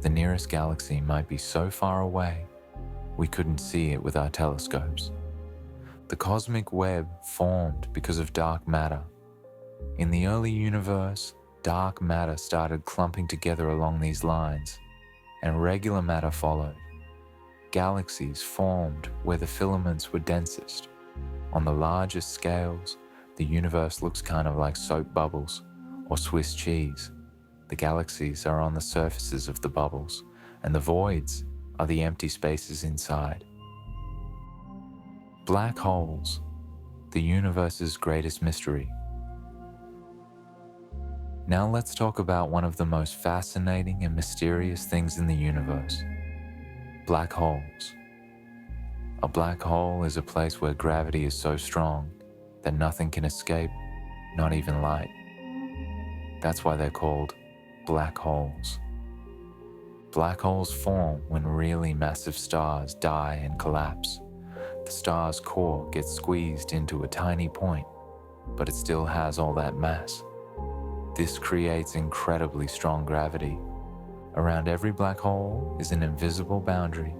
the nearest galaxy might be so far away we couldn't see it with our telescopes. The cosmic web formed because of dark matter. In the early universe, dark matter started clumping together along these lines, and regular matter followed. Galaxies formed where the filaments were densest. On the largest scales, the universe looks kind of like soap bubbles or Swiss cheese. The galaxies are on the surfaces of the bubbles, and the voids are the empty spaces inside. Black holes, the universe's greatest mystery. Now let's talk about one of the most fascinating and mysterious things in the universe: black holes. A black hole is a place where gravity is so strong that nothing can escape, not even light. That's why they're called black holes. Black holes form when really massive stars die and collapse. The star's core gets squeezed into a tiny point, but it still has all that mass. This creates incredibly strong gravity. Around every black hole is an invisible boundary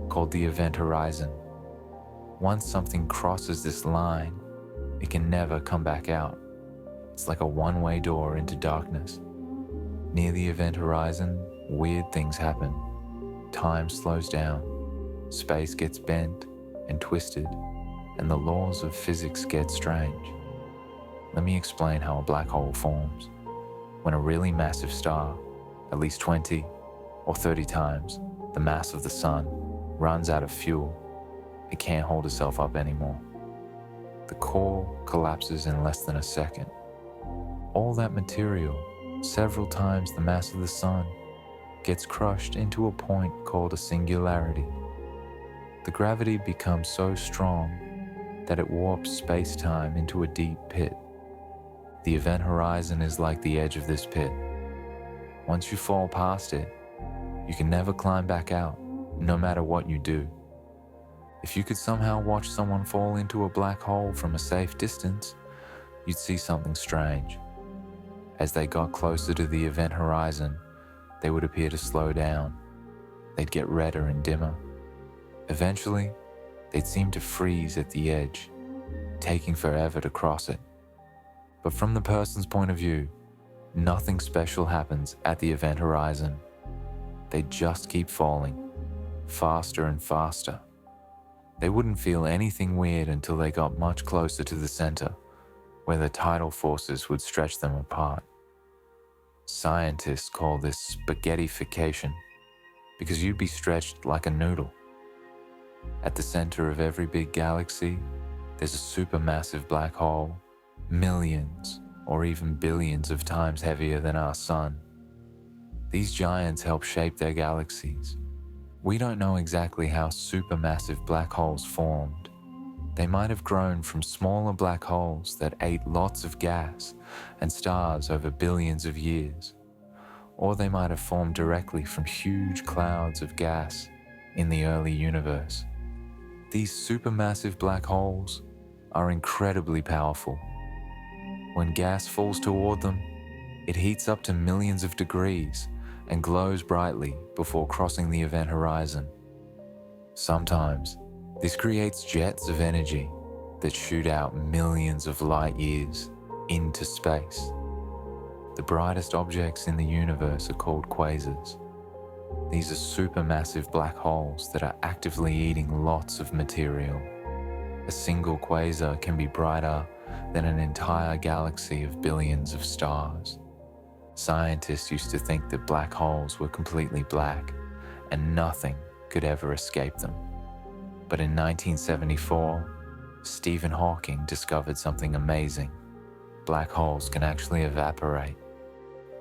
called the event horizon. Once something crosses this line, it can never come back out. It's like a one-way door into darkness. Near the event horizon, weird things happen. Time slows down, space gets bent and twisted, and the laws of physics get strange. Let me explain how a black hole forms. When a really massive star, at least 20 or 30 times the mass of the sun, runs out of fuel, it can't hold itself up anymore. The core collapses in less than a second. All that material, several times the mass of the sun, gets crushed into a point called a singularity. The gravity becomes so strong that it warps space-time into a deep pit. The event horizon is like the edge of this pit. Once you fall past it, you can never climb back out, no matter what you do. If you could somehow watch someone fall into a black hole from a safe distance, you'd see something strange. As they got closer to the event horizon, they would appear to slow down. They'd get redder and dimmer. Eventually, they'd seem to freeze at the edge, taking forever to cross it. But from the person's point of view, nothing special happens at the event horizon. They just keep falling, faster and faster. They wouldn't feel anything weird until they got much closer to the center, where the tidal forces would stretch them apart. Scientists call this spaghettification, because you'd be stretched like a noodle. At the center of every big galaxy, there's a supermassive black hole, millions or even billions of times heavier than our sun. These giants help shape their galaxies. We don't know exactly how supermassive black holes formed. They might have grown from smaller black holes that ate lots of gas and stars over billions of years. Or they might have formed directly from huge clouds of gas in the early universe. These supermassive black holes are incredibly powerful. When gas falls toward them, it heats up to millions of degrees and glows brightly before crossing the event horizon. Sometimes, this creates jets of energy that shoot out millions of light years into space. The brightest objects in the universe are called quasars. These are supermassive black holes that are actively eating lots of material. A single quasar can be brighter than an entire galaxy of billions of stars. Scientists used to think that black holes were completely black and nothing could ever escape them. But in 1974, Stephen Hawking discovered something amazing. Black holes can actually evaporate.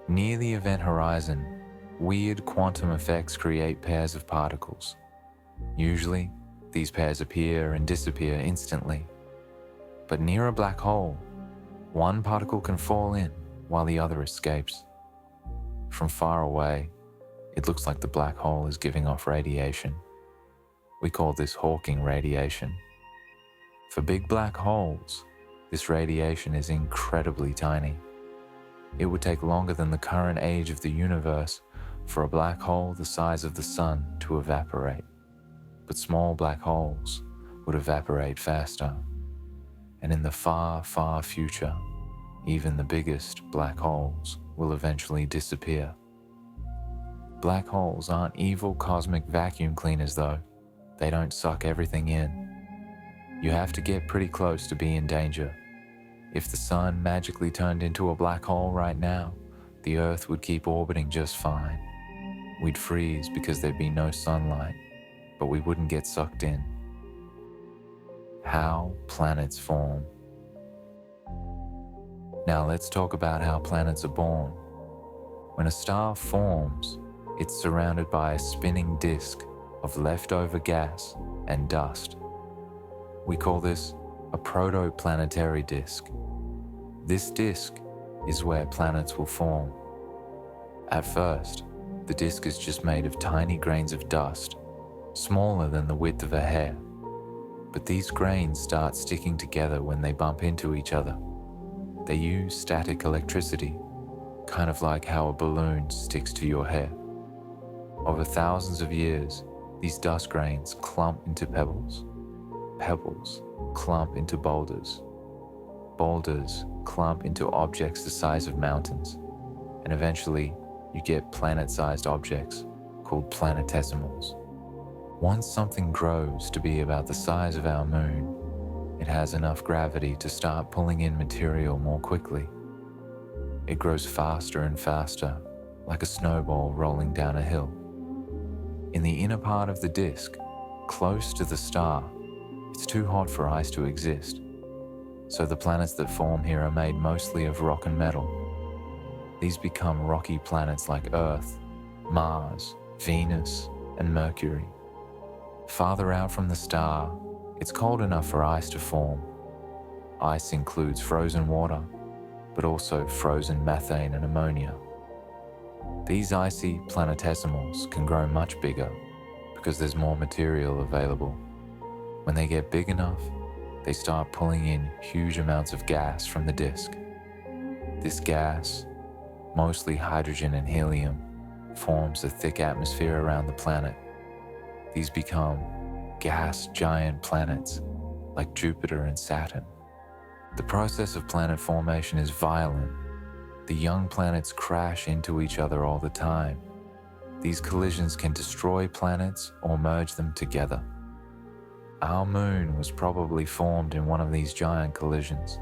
Near the event horizon, weird quantum effects create pairs of particles. Usually, these pairs appear and disappear instantly. But near a black hole, one particle can fall in while the other escapes. From far away, it looks like the black hole is giving off radiation. We call this Hawking radiation. For big black holes, this radiation is incredibly tiny. It would take longer than the current age of the universe for a black hole the size of the sun to evaporate. But small black holes would evaporate faster. And in the far, far future, even the biggest black holes will eventually disappear. Black holes aren't evil cosmic vacuum cleaners though. They don't suck everything in. You have to get pretty close to be in danger. If the sun magically turned into a black hole right now, the Earth would keep orbiting just fine. We'd freeze because there'd be no sunlight, but we wouldn't get sucked in. How planets form. Now let's talk about how planets are born. When a star forms, it's surrounded by a spinning disk of leftover gas and dust. We call this a protoplanetary disk. This disk is where planets will form. At first, the disk is just made of tiny grains of dust, smaller than the width of a hair. But these grains start sticking together when they bump into each other. They use static electricity, kind of like how a balloon sticks to your hair. Over thousands of years, these dust grains clump into pebbles. Pebbles clump into boulders. Boulders clump into objects the size of mountains. And eventually, you get planet-sized objects called planetesimals. Once something grows to be about the size of our moon, it has enough gravity to start pulling in material more quickly. It grows faster and faster, like a snowball rolling down a hill. In the inner part of the disk, close to the star, it's too hot for ice to exist. So the planets that form here are made mostly of rock and metal. These become rocky planets like Earth, Mars, Venus, and Mercury. Farther out from the star, it's cold enough for ice to form. Ice includes frozen water, but also frozen methane and ammonia. These icy planetesimals can grow much bigger because there's more material available. When they get big enough, they start pulling in huge amounts of gas from the disk. This gas, mostly hydrogen and helium, forms a thick atmosphere around the planet. These become gas giant planets like Jupiter and Saturn. The process of planet formation is violent. The young planets crash into each other all the time. These collisions can destroy planets or merge them together. Our moon was probably formed in one of these giant collisions.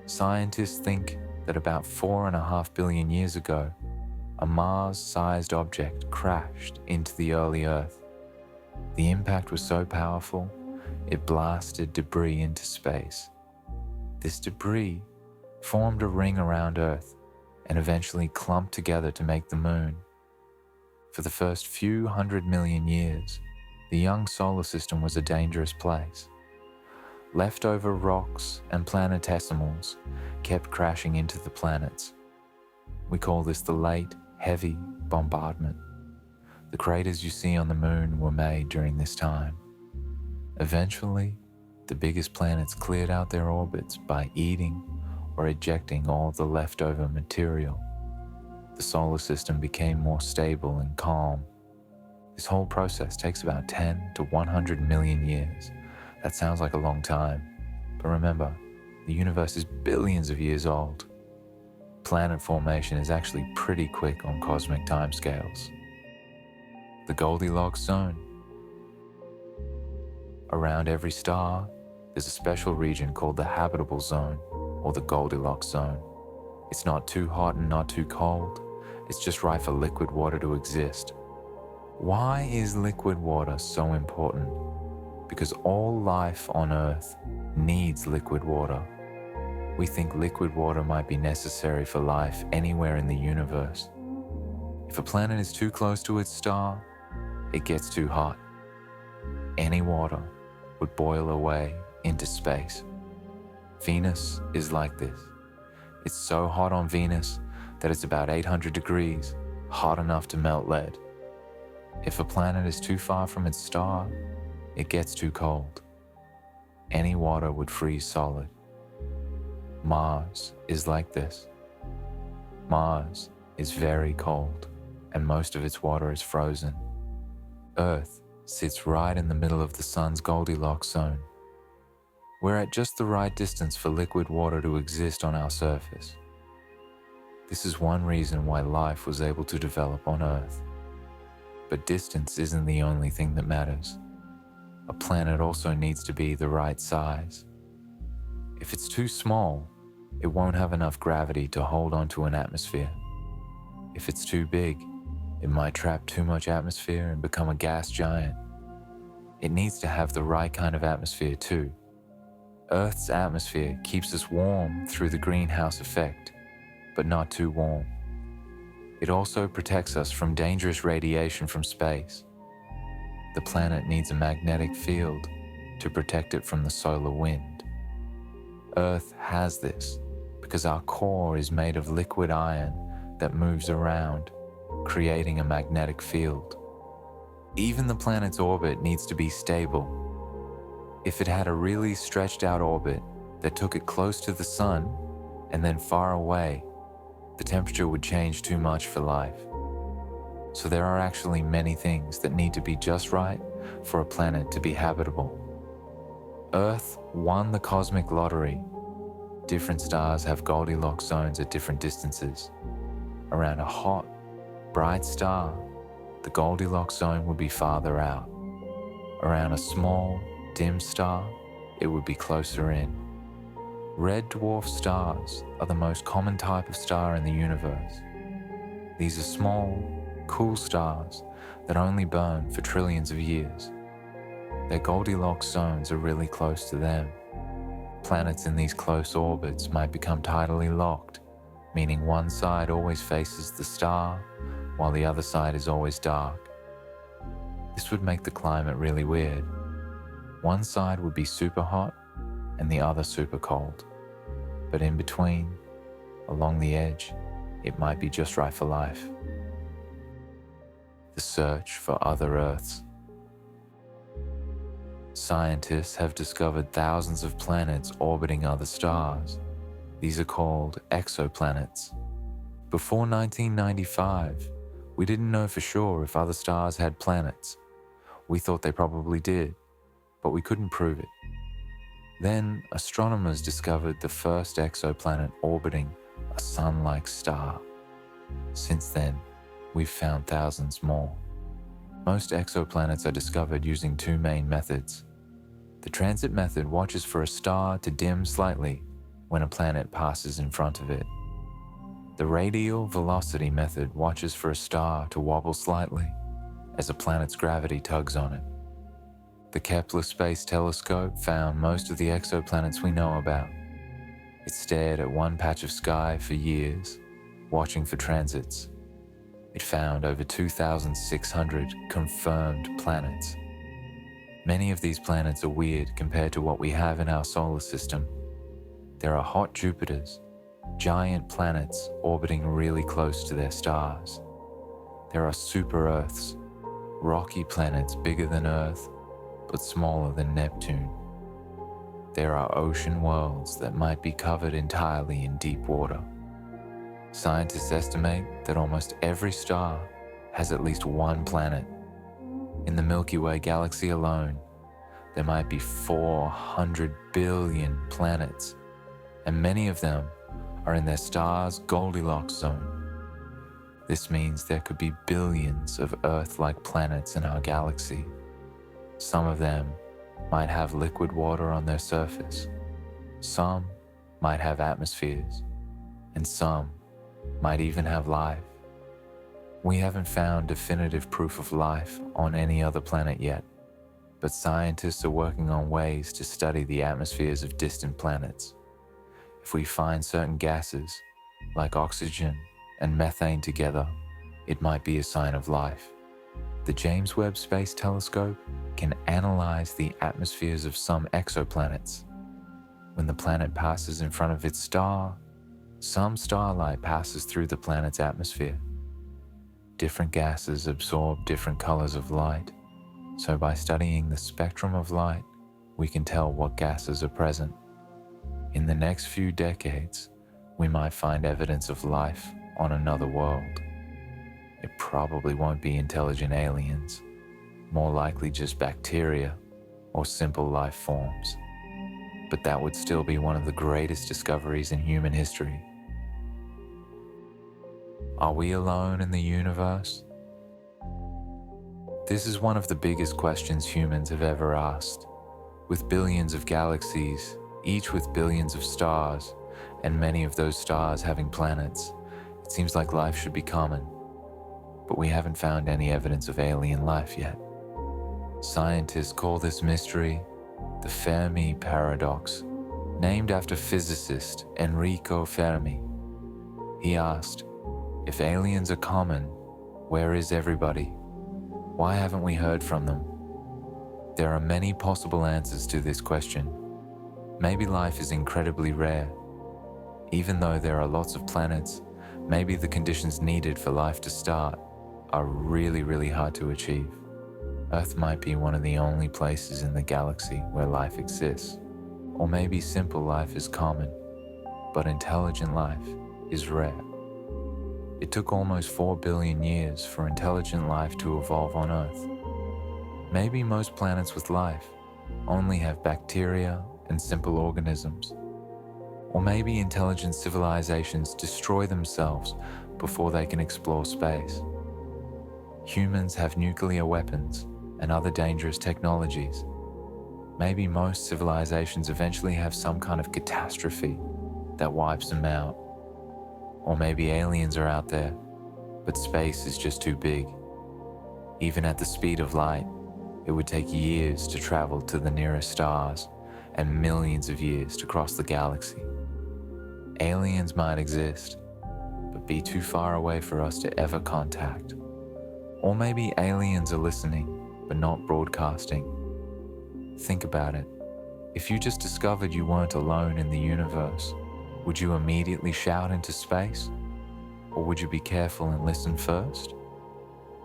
Scientists think that about 4.5 billion years ago, a Mars-sized object crashed into the early Earth. The impact was so powerful, it blasted debris into space. This debris formed a ring around Earth and eventually clumped together to make the moon. For the first few 100 million years, the young solar system was a dangerous place. Leftover rocks and planetesimals kept crashing into the planets. We call this the late, heavy bombardment. The craters you see on the moon were made during this time. Eventually, the biggest planets cleared out their orbits by eating or ejecting all the leftover material. The solar system became more stable and calm. This whole process takes about 10 to 100 million years. That sounds like a long time, but remember, the universe is billions of years old. Planet formation is actually pretty quick on cosmic timescales. The Goldilocks zone. Around every star, there's a special region called the habitable zone, or the Goldilocks zone. It's not too hot and not too cold. It's just right for liquid water to exist. Why is liquid water so important? Because all life on Earth needs liquid water. We think liquid water might be necessary for life anywhere in the universe. If a planet is too close to its star, it gets too hot. Any water would boil away into space. Venus is like this. It's so hot on Venus that it's about 800 degrees, hot enough to melt lead. If a planet is too far from its star, it gets too cold. Any water would freeze solid. Mars is like this. Mars is very cold, and most of its water is frozen. Earth sits right in the middle of the sun's Goldilocks zone. We're at just the right distance for liquid water to exist on our surface. This is one reason why life was able to develop on Earth. But distance isn't the only thing that matters. A planet also needs to be the right size. If it's too small, it won't have enough gravity to hold onto an atmosphere. If it's too big, it might trap too much atmosphere and become a gas giant. It needs to have the right kind of atmosphere too. Earth's atmosphere keeps us warm through the greenhouse effect, but not too warm. It also protects us from dangerous radiation from space. The planet needs a magnetic field to protect it from the solar wind. Earth has this because our core is made of liquid iron that moves around, creating a magnetic field. Even the planet's orbit needs to be stable. If it had a really stretched out orbit that took it close to the sun and then far away, the temperature would change too much for life. So there are actually many things that need to be just right for a planet to be habitable. Earth won the cosmic lottery. Different stars have Goldilocks zones at different distances. Around a hot, bright star, the Goldilocks zone would be farther out. Around a small, dim star, it would be closer in. Red dwarf stars are the most common type of star in the universe. These are small, cool stars that only burn for trillions of years. Their Goldilocks zones are really close to them. Planets in these close orbits might become tidally locked, meaning one side always faces the star, while the other side is always dark. This would make the climate really weird. One side would be super hot, and the other super cold. But in between, along the edge, it might be just right for life. The search for other Earths. Scientists have discovered thousands of planets orbiting other stars. These are called exoplanets. Before 1995, we didn't know for sure if other stars had planets. We thought they probably did, but we couldn't prove it. Then, astronomers discovered the first exoplanet orbiting a sun-like star. Since then, we've found thousands more. Most exoplanets are discovered using two main methods. The transit method watches for a star to dim slightly when a planet passes in front of it. The radial velocity method watches for a star to wobble slightly as a planet's gravity tugs on it. The Kepler Space Telescope found most of the exoplanets we know about. It stared at one patch of sky for years, watching for transits. It found over 2,600 confirmed planets. Many of these planets are weird compared to what we have in our solar system. There are hot Jupiters, giant planets orbiting really close to their stars. There are super-Earths, rocky planets bigger than Earth, but smaller than Neptune. There are ocean worlds that might be covered entirely in deep water. Scientists estimate that almost every star has at least one planet. In the Milky Way galaxy alone, there might be 400 billion planets, and many of them are in their star's Goldilocks zone. This means there could be billions of Earth-like planets in our galaxy. Some of them might have liquid water on their surface. Some might have atmospheres, and some might even have life. We haven't found definitive proof of life on any other planet yet, but scientists are working on ways to study the atmospheres of distant planets. If we find certain gases, like oxygen and methane together, it might be a sign of life. The James Webb Space Telescope can analyze the atmospheres of some exoplanets. When the planet passes in front of its star, some starlight passes through the planet's atmosphere. Different gases absorb different colors of light, so by studying the spectrum of light, we can tell what gases are present. In the next few decades, we might find evidence of life on another world. It probably won't be intelligent aliens, more likely just bacteria or simple life forms. But that would still be one of the greatest discoveries in human history. Are we alone in the universe? This is one of the biggest questions humans have ever asked. With billions of galaxies, each with billions of stars, and many of those stars having planets, it seems like life should be common. But we haven't found any evidence of alien life yet. Scientists call this mystery the Fermi paradox, named after physicist Enrico Fermi. He asked, if aliens are common, where is everybody? Why haven't we heard from them? There are many possible answers to this question. Maybe life is incredibly rare. Even though there are lots of planets, maybe the conditions needed for life to start are really hard to achieve. Earth might be one of the only places in the galaxy where life exists. Or maybe simple life is common, but intelligent life is rare. It took almost 4 billion years for intelligent life to evolve on Earth. Maybe most planets with life only have bacteria and simple organisms. Or maybe intelligent civilizations destroy themselves before they can explore space. Humans have nuclear weapons and other dangerous technologies. Maybe most civilizations eventually have some kind of catastrophe that wipes them out. Or maybe aliens are out there, but space is just too big. Even at the speed of light, it would take years to travel to the nearest stars and millions of years to cross the galaxy. Aliens might exist, but be too far away for us to ever contact. Or maybe aliens are listening, but not broadcasting. Think about it. If you just discovered you weren't alone in the universe, would you immediately shout into space? Or would you be careful and listen first?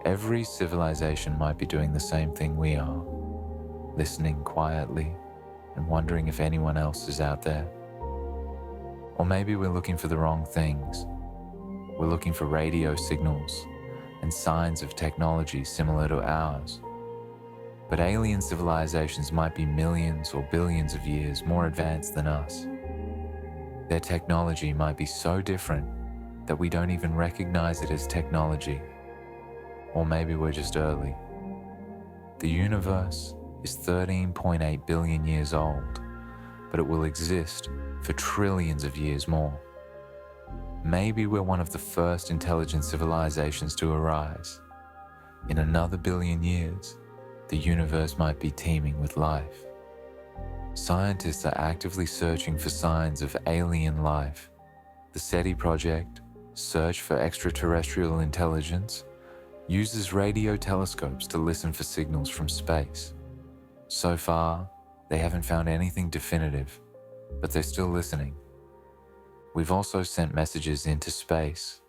Every civilization might be doing the same thing we are, listening quietly and wondering if anyone else is out there. Or maybe we're looking for the wrong things. We're looking for radio signals and signs of technology similar to ours. But alien civilizations might be millions or billions of years more advanced than us. Their technology might be so different that we don't even recognize it as technology. Or maybe we're just early. The universe is 13.8 billion years old, but it will exist for trillions of years more. Maybe we're one of the first intelligent civilizations to arise. In another billion years, the universe might be teeming with life. Scientists are actively searching for signs of alien life. The SETI project, Search for Extraterrestrial Intelligence, uses radio telescopes to listen for signals from space. So far, they haven't found anything definitive, but they're still listening. We've also sent messages into space.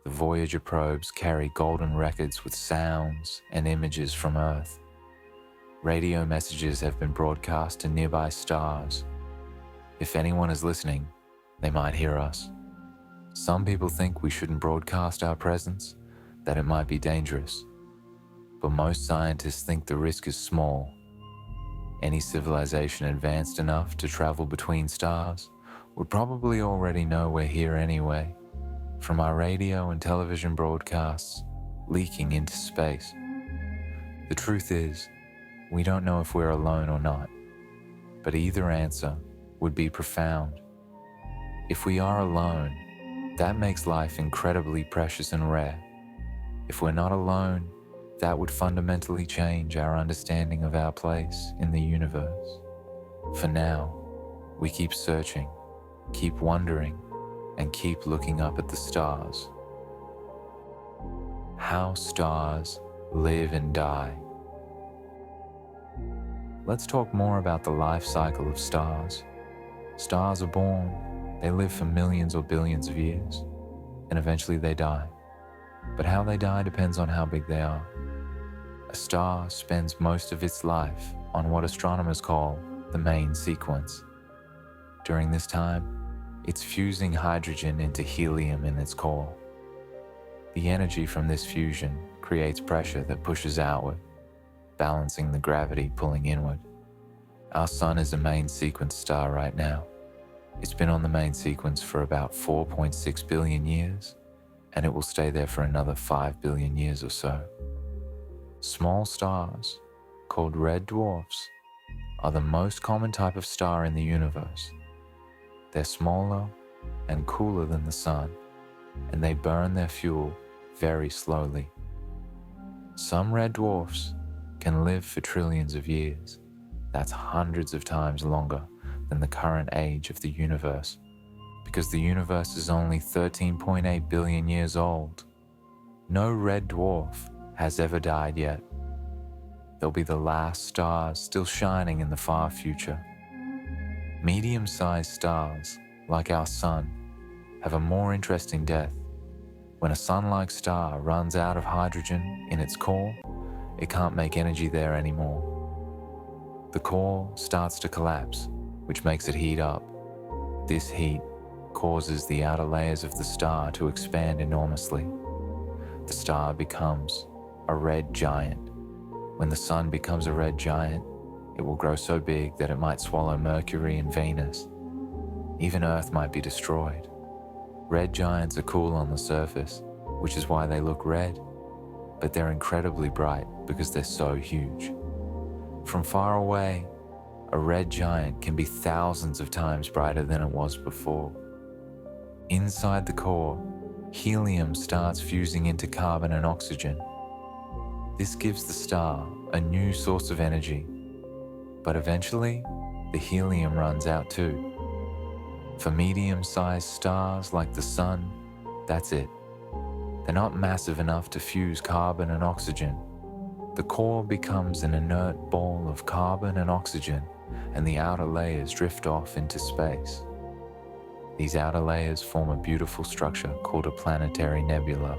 The Voyager probes carry golden records with sounds and images from Earth. Radio messages have been broadcast to nearby stars. If anyone is listening, they might hear us. Some people think we shouldn't broadcast our presence, that it might be dangerous. But most scientists think the risk is small. Any civilization advanced enough to travel between stars would probably already know we're here anyway, from our radio and television broadcasts leaking into space. The truth is, we don't know if we're alone or not, but either answer would be profound. If we are alone, that makes life incredibly precious and rare. If we're not alone, that would fundamentally change our understanding of our place in the universe. For now, we keep searching, keep wondering, and keep looking up at the stars. How stars live and die. Let's talk more about the life cycle of stars. Stars are born, they live for millions or billions of years, and eventually they die. But how they die depends on how big they are. A star spends most of its life on what astronomers call the main sequence. During this time, it's fusing hydrogen into helium in its core. The energy from this fusion creates pressure that pushes outward, balancing the gravity pulling inward. Our sun is a main sequence star right now. It's been on the main sequence for about 4.6 billion years, and it will stay there for another 5 billion years or so. Small stars, called red dwarfs, are the most common type of star in the universe. They're smaller and cooler than the sun, and they burn their fuel very slowly. Some red dwarfs can live for trillions of years. That's hundreds of times longer than the current age of the universe, because the universe is only 13.8 billion years old. No red dwarf has ever died yet. They'll be the last stars still shining in the far future. Medium-sized stars, like our Sun, have a more interesting death. When a Sun-like star runs out of hydrogen in its core, it can't make energy there anymore. The core starts to collapse, which makes it heat up. This heat causes the outer layers of the star to expand enormously. The star becomes a red giant. When the Sun becomes a red giant, it will grow so big that it might swallow Mercury and Venus. Even Earth might be destroyed. Red giants are cool on the surface, which is why they look red, but they're incredibly bright because they're so huge. From far away, a red giant can be thousands of times brighter than it was before. Inside the core, helium starts fusing into carbon and oxygen. This gives the star a new source of energy, but eventually, the helium runs out too. For medium-sized stars like the Sun, that's it. They're not massive enough to fuse carbon and oxygen. The core becomes an inert ball of carbon and oxygen, and the outer layers drift off into space. These outer layers form a beautiful structure called a planetary nebula.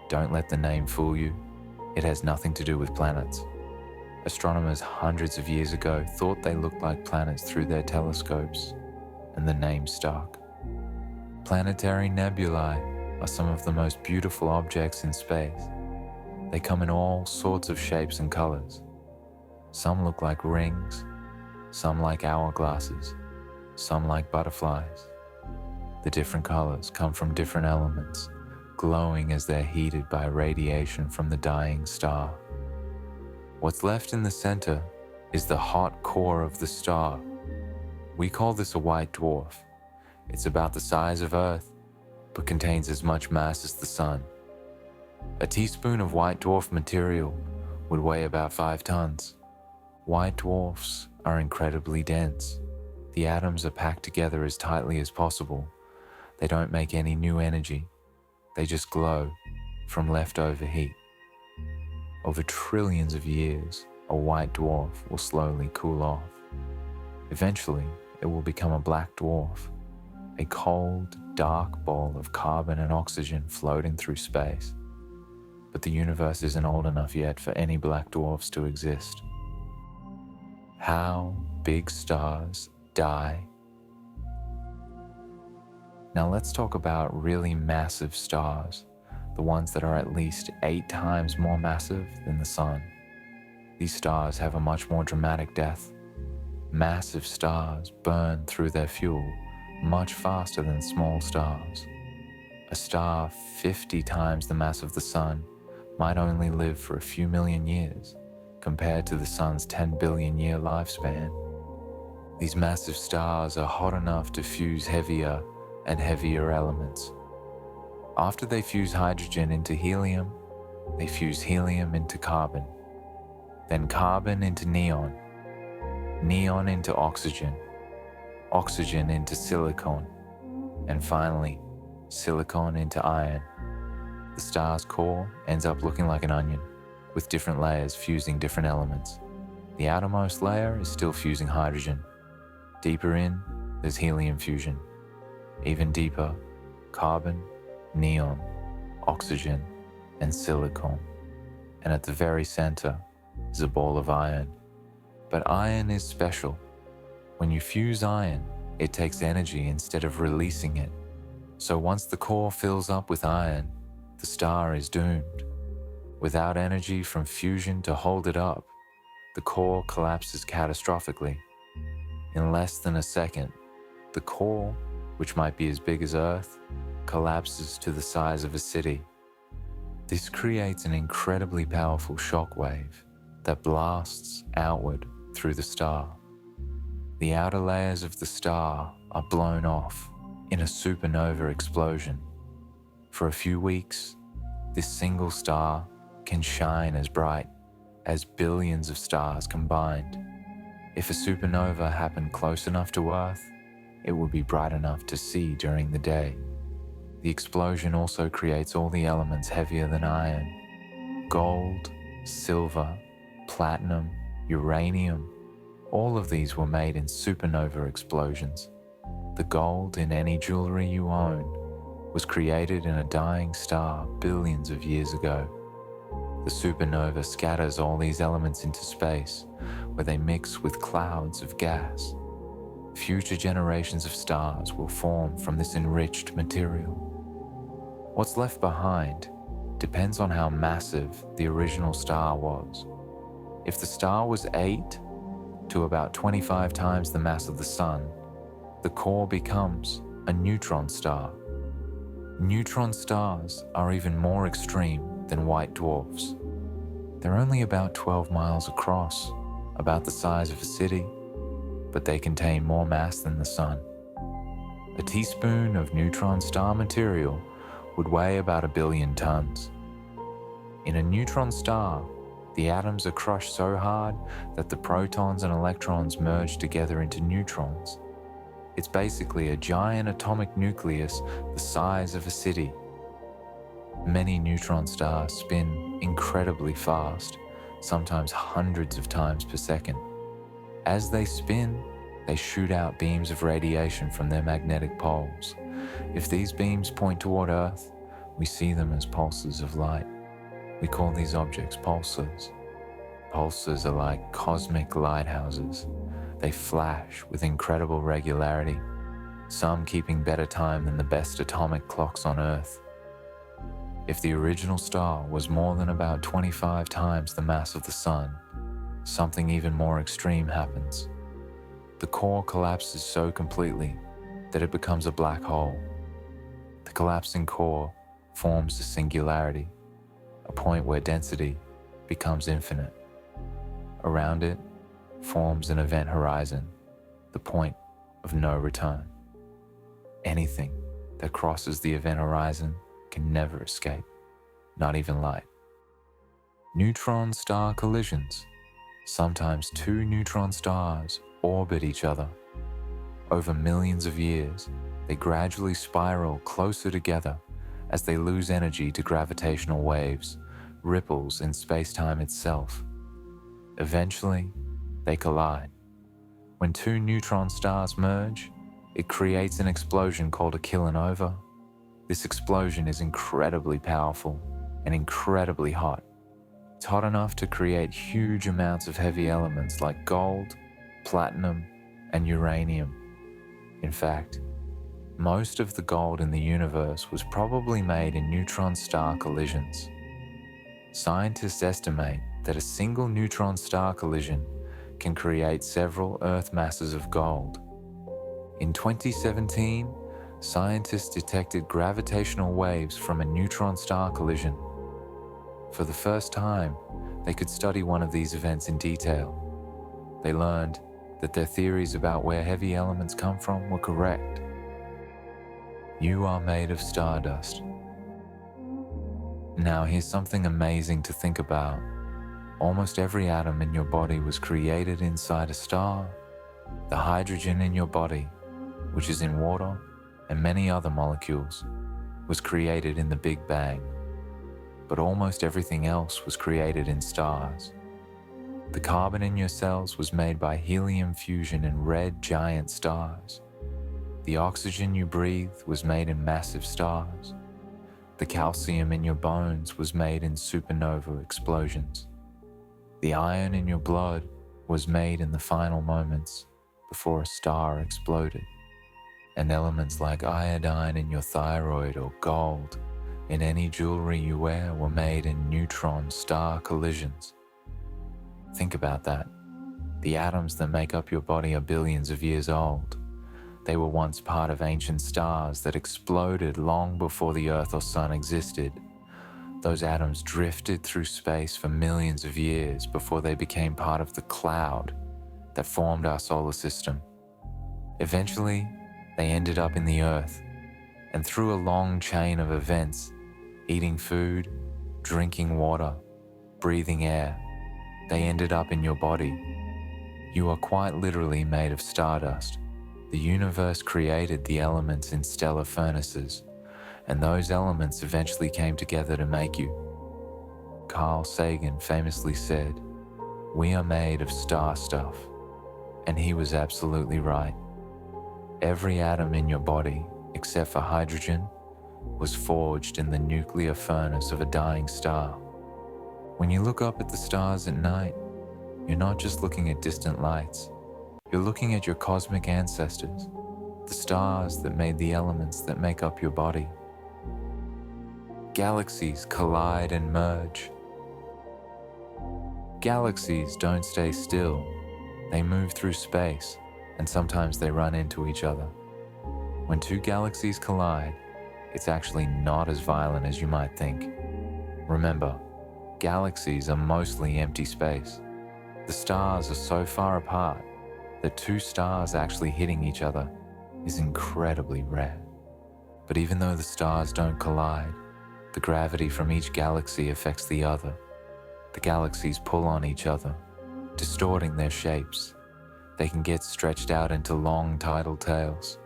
Don't let the name fool you. It has nothing to do with planets. Astronomers hundreds of years ago thought they looked like planets through their telescopes, and the name stuck. Planetary nebulae are some of the most beautiful objects in space. They come in all sorts of shapes and colors. Some look like rings, some like hourglasses, some like butterflies. The different colors come from different elements, glowing as they're heated by radiation from the dying star. What's left in the center is the hot core of the star. We call this a white dwarf. It's about the size of Earth, but contains as much mass as the Sun. A teaspoon of white dwarf material would weigh about 5 tons. White dwarfs are incredibly dense. The atoms are packed together as tightly as possible. They don't make any new energy. They just glow from leftover heat. Over trillions of years, a white dwarf will slowly cool off. Eventually, it will become a black dwarf, a cold, dark ball of carbon and oxygen floating through space. But the universe isn't old enough yet for any black dwarfs to exist. How big stars die. Now let's talk about really massive stars, the ones that are at least 8 times more massive than the Sun. These stars have a much more dramatic death. Massive stars burn through their fuel much faster than small stars. A star 50 times the mass of the Sun might only live for a few million years, compared to the Sun's 10 billion year lifespan. These massive stars are hot enough to fuse heavier and heavier elements. After they fuse hydrogen into helium, they fuse helium into carbon, then carbon into neon, neon into oxygen, oxygen into silicon, and finally, silicon into iron. The star's core ends up looking like an onion, with different layers fusing different elements. The outermost layer is still fusing hydrogen. Deeper in, there's helium fusion. Even deeper, carbon, neon, oxygen, and silicon. And at the very center is a ball of iron. But iron is special. When you fuse iron, it takes energy instead of releasing it. So once the core fills up with iron, the star is doomed. Without energy from fusion to hold it up, the core collapses catastrophically. In less than a second, the core, which might be as big as Earth, collapses to the size of a city. This creates an incredibly powerful shock wave that blasts outward through the star. The outer layers of the star are blown off in a supernova explosion. For a few weeks, this single star can shine as bright as billions of stars combined. If a supernova happened close enough to Earth, it would be bright enough to see during the day. The explosion also creates all the elements heavier than iron: gold, silver, platinum, uranium, all of these were made in supernova explosions. The gold in any jewelry you own was created in a dying star billions of years ago. The supernova scatters all these elements into space, where they mix with clouds of gas. Future generations of stars will form from this enriched material. What's left behind depends on how massive the original star was. If the star was 8 to about 25 times the mass of the Sun, the core becomes a neutron star. Neutron stars are even more extreme than white dwarfs. They're only about 12 miles across, about the size of a city, but they contain more mass than the Sun. A teaspoon of neutron star material would weigh about 1 billion tons. In a neutron star, the atoms are crushed so hard that the protons and electrons merge together into neutrons. It's basically a giant atomic nucleus the size of a city. Many neutron stars spin incredibly fast, sometimes hundreds of times per second. As they spin, they shoot out beams of radiation from their magnetic poles. If these beams point toward Earth, we see them as pulses of light. We call these objects pulsars. Pulsars are like cosmic lighthouses. They flash with incredible regularity, some keeping better time than the best atomic clocks on Earth. If the original star was more than about 25 times the mass of the Sun, something even more extreme happens. The core collapses so completely that it becomes a black hole. The collapsing core forms a singularity, a point where density becomes infinite. Around it forms an event horizon, the point of no return. Anything that crosses the event horizon can never escape, not even light. Neutron star collisions. Sometimes 2 neutron stars orbit each other. Over millions of years, they gradually spiral closer together as they lose energy to gravitational waves, ripples in space-time itself. Eventually, they collide. When 2 neutron stars merge, it creates an explosion called a kilonova. This explosion is incredibly powerful and incredibly hot. It's hot enough to create huge amounts of heavy elements like gold, platinum, and uranium. In fact, most of the gold in the universe was probably made in neutron star collisions. Scientists estimate that a single neutron star collision can create several Earth masses of gold. In 2017, scientists detected gravitational waves from a neutron star collision. For the first time, they could study one of these events in detail. They learned that their theories about where heavy elements come from were correct. You are made of stardust. Now here's something amazing to think about. Almost every atom in your body was created inside a star. The hydrogen in your body, which is in water and many other molecules, was created in the Big Bang. But almost everything else was created in stars. The carbon in your cells was made by helium fusion in red giant stars. The oxygen you breathe was made in massive stars. The calcium in your bones was made in supernova explosions. The iron in your blood was made in the final moments before a star exploded. And elements like iodine in your thyroid or gold in any jewelry you wear were made in neutron star collisions. Think about that. The atoms that make up your body are billions of years old. They were once part of ancient stars that exploded long before the Earth or Sun existed. Those atoms drifted through space for millions of years before they became part of the cloud that formed our solar system. Eventually, they ended up in the Earth, and through a long chain of events, eating food, drinking water, breathing air, they ended up in your body. You are quite literally made of stardust. The universe created the elements in stellar furnaces, and those elements eventually came together to make you. Carl Sagan famously said, We are made of star stuff, and he was absolutely right. Every atom in your body, except for hydrogen, was forged in the nuclear furnace of a dying star. When you look up at the stars at night, you're not just looking at distant lights. You're looking at your cosmic ancestors, the stars that made the elements that make up your body. Galaxies collide and merge. Galaxies don't stay still. They move through space, and sometimes they run into each other. When two galaxies collide, it's actually not as violent as you might think. Remember, galaxies are mostly empty space. The stars are so far apart that two stars actually hitting each other is incredibly rare. But even though the stars don't collide, the gravity from each galaxy affects the other. The galaxies pull on each other, distorting their shapes. They can get stretched out into long tidal tails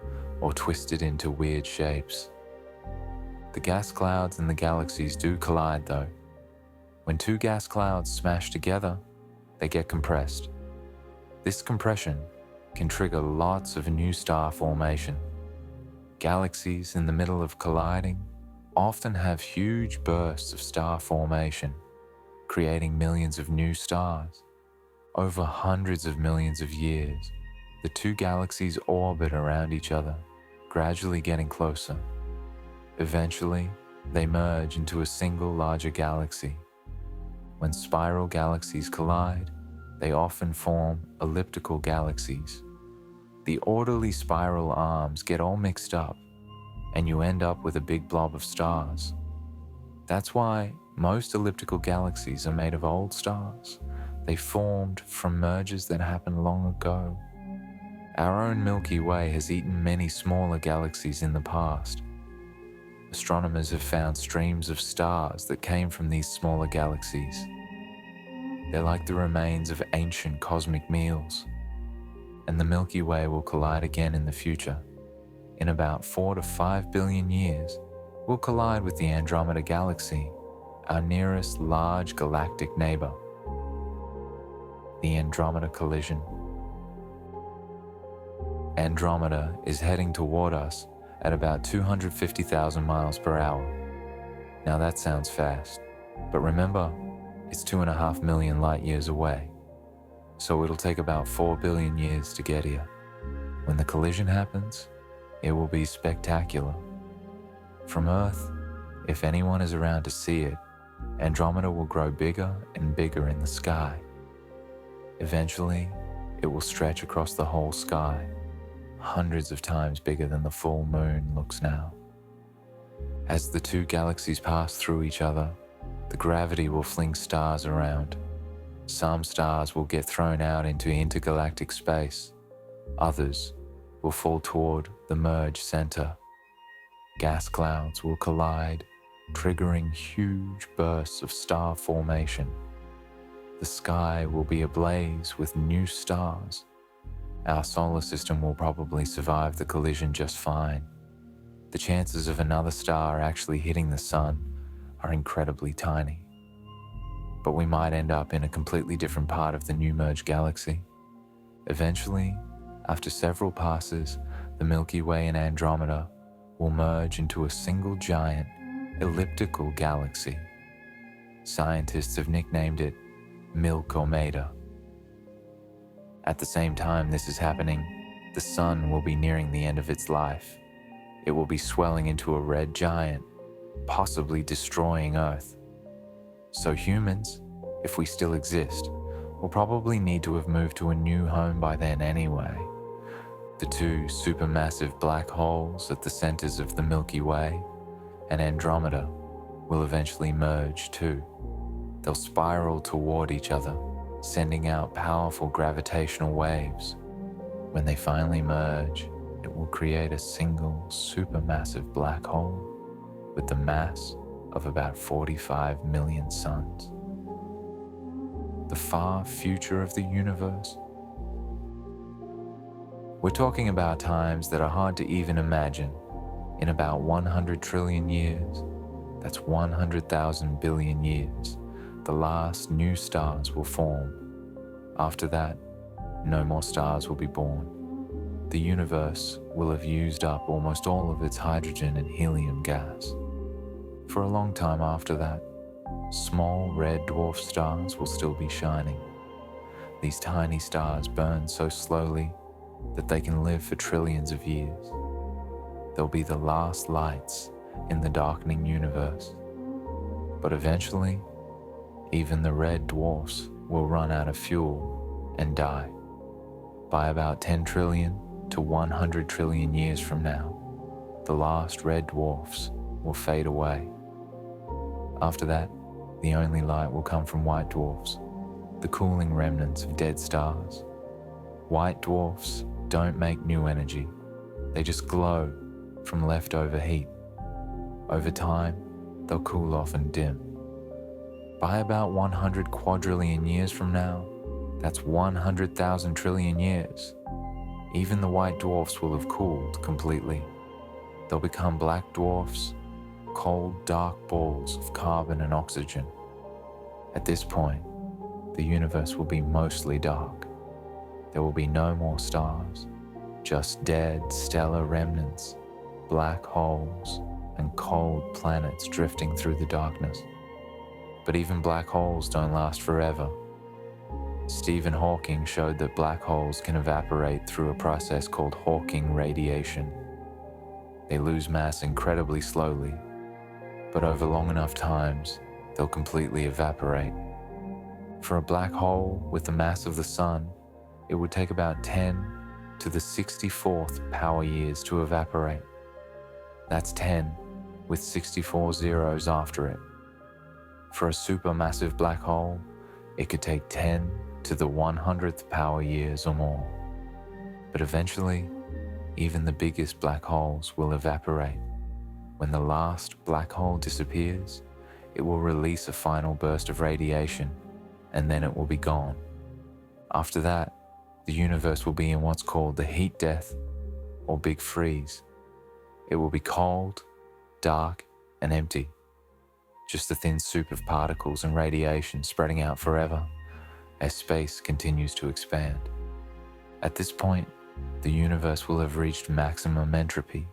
or twisted into weird shapes. The gas clouds in the galaxies do collide though. When two gas clouds smash together, they get compressed. This compression can trigger lots of new star formation. Galaxies in the middle of colliding often have huge bursts of star formation, creating millions of new stars. Over hundreds of millions of years, the two galaxies orbit around each other, gradually getting closer. Eventually, they merge into a single larger galaxy. When spiral galaxies collide, they often form elliptical galaxies. The orderly spiral arms get all mixed up, and you end up with a big blob of stars. That's why most elliptical galaxies are made of old stars. They formed from mergers that happened long ago. Our own Milky Way has eaten many smaller galaxies in the past. Astronomers have found streams of stars that came from these smaller galaxies. They're like the remains of ancient cosmic meals. And the Milky Way will collide again in the future. In about 4 to 5 billion years, we'll collide with the Andromeda galaxy, our nearest large galactic neighbor. The Andromeda collision. Andromeda is heading toward us at about 250,000 miles per hour. Now that sounds fast, but remember, it's 2.5 million light years away, so it'll take about 4 billion years to get here. When the collision happens, it will be spectacular. From Earth, if anyone is around to see it, Andromeda will grow bigger and bigger in the sky. Eventually, it will stretch across the whole sky, hundreds of times bigger than the full moon looks now. As the two galaxies pass through each other, the gravity will fling stars around. Some stars will get thrown out into intergalactic space. Others will fall toward the merge center. Gas clouds will collide, triggering huge bursts of star formation. The sky will be ablaze with new stars. Our solar system will probably survive the collision just fine. The chances of another star actually hitting the sun are incredibly tiny. But we might end up in a completely different part of the new merged galaxy. Eventually, after several passes, the Milky Way and Andromeda will merge into a single giant elliptical galaxy. Scientists have nicknamed it Milkomeda. At the same time this is happening, the sun will be nearing the end of its life. It will be swelling into a red giant, possibly destroying Earth. So humans, if we still exist, will probably need to have moved to a new home by then anyway. The two supermassive black holes at the centers of the Milky Way and Andromeda will eventually merge too. They'll spiral toward each other, sending out powerful gravitational waves. When they finally merge, it will create a single supermassive black hole with the mass of about 45 million suns. The far future of the universe. We're talking about times that are hard to even imagine. In about 100 trillion years, that's 100,000 billion years, the last new stars will form. After that, no more stars will be born. The universe will have used up almost all of its hydrogen and helium gas. For a long time after that, small red dwarf stars will still be shining. These tiny stars burn so slowly that they can live for trillions of years. They'll be the last lights in the darkening universe. But eventually, even the red dwarfs will run out of fuel and die. By about 10 trillion to 100 trillion years from now, the last red dwarfs will fade away. After that, the only light will come from white dwarfs, the cooling remnants of dead stars. White dwarfs don't make new energy, they just glow from leftover heat. Over time, they'll cool off and dim. By about 100 quadrillion years from now, that's 100,000 trillion years, even the white dwarfs will have cooled completely. They'll become black dwarfs, cold, dark balls of carbon and oxygen. At this point, the universe will be mostly dark. There will be no more stars, just dead stellar remnants, black holes, and cold planets drifting through the darkness. But even black holes don't last forever. Stephen Hawking showed that black holes can evaporate through a process called Hawking radiation. They lose mass incredibly slowly, but over long enough times, they'll completely evaporate. For a black hole with the mass of the sun, it would take about 10 to the 64th power years to evaporate. That's 10 with 64 zeros after it. For a supermassive black hole, it could take 10 to the 100th power years or more. But eventually, even the biggest black holes will evaporate. When the last black hole disappears, it will release a final burst of radiation, and then it will be gone. After that, the universe will be in what's called the heat death or big freeze. It will be cold, dark, and empty. Just a thin soup of particles and radiation spreading out forever as space continues to expand. At this point, the universe will have reached maximum entropy.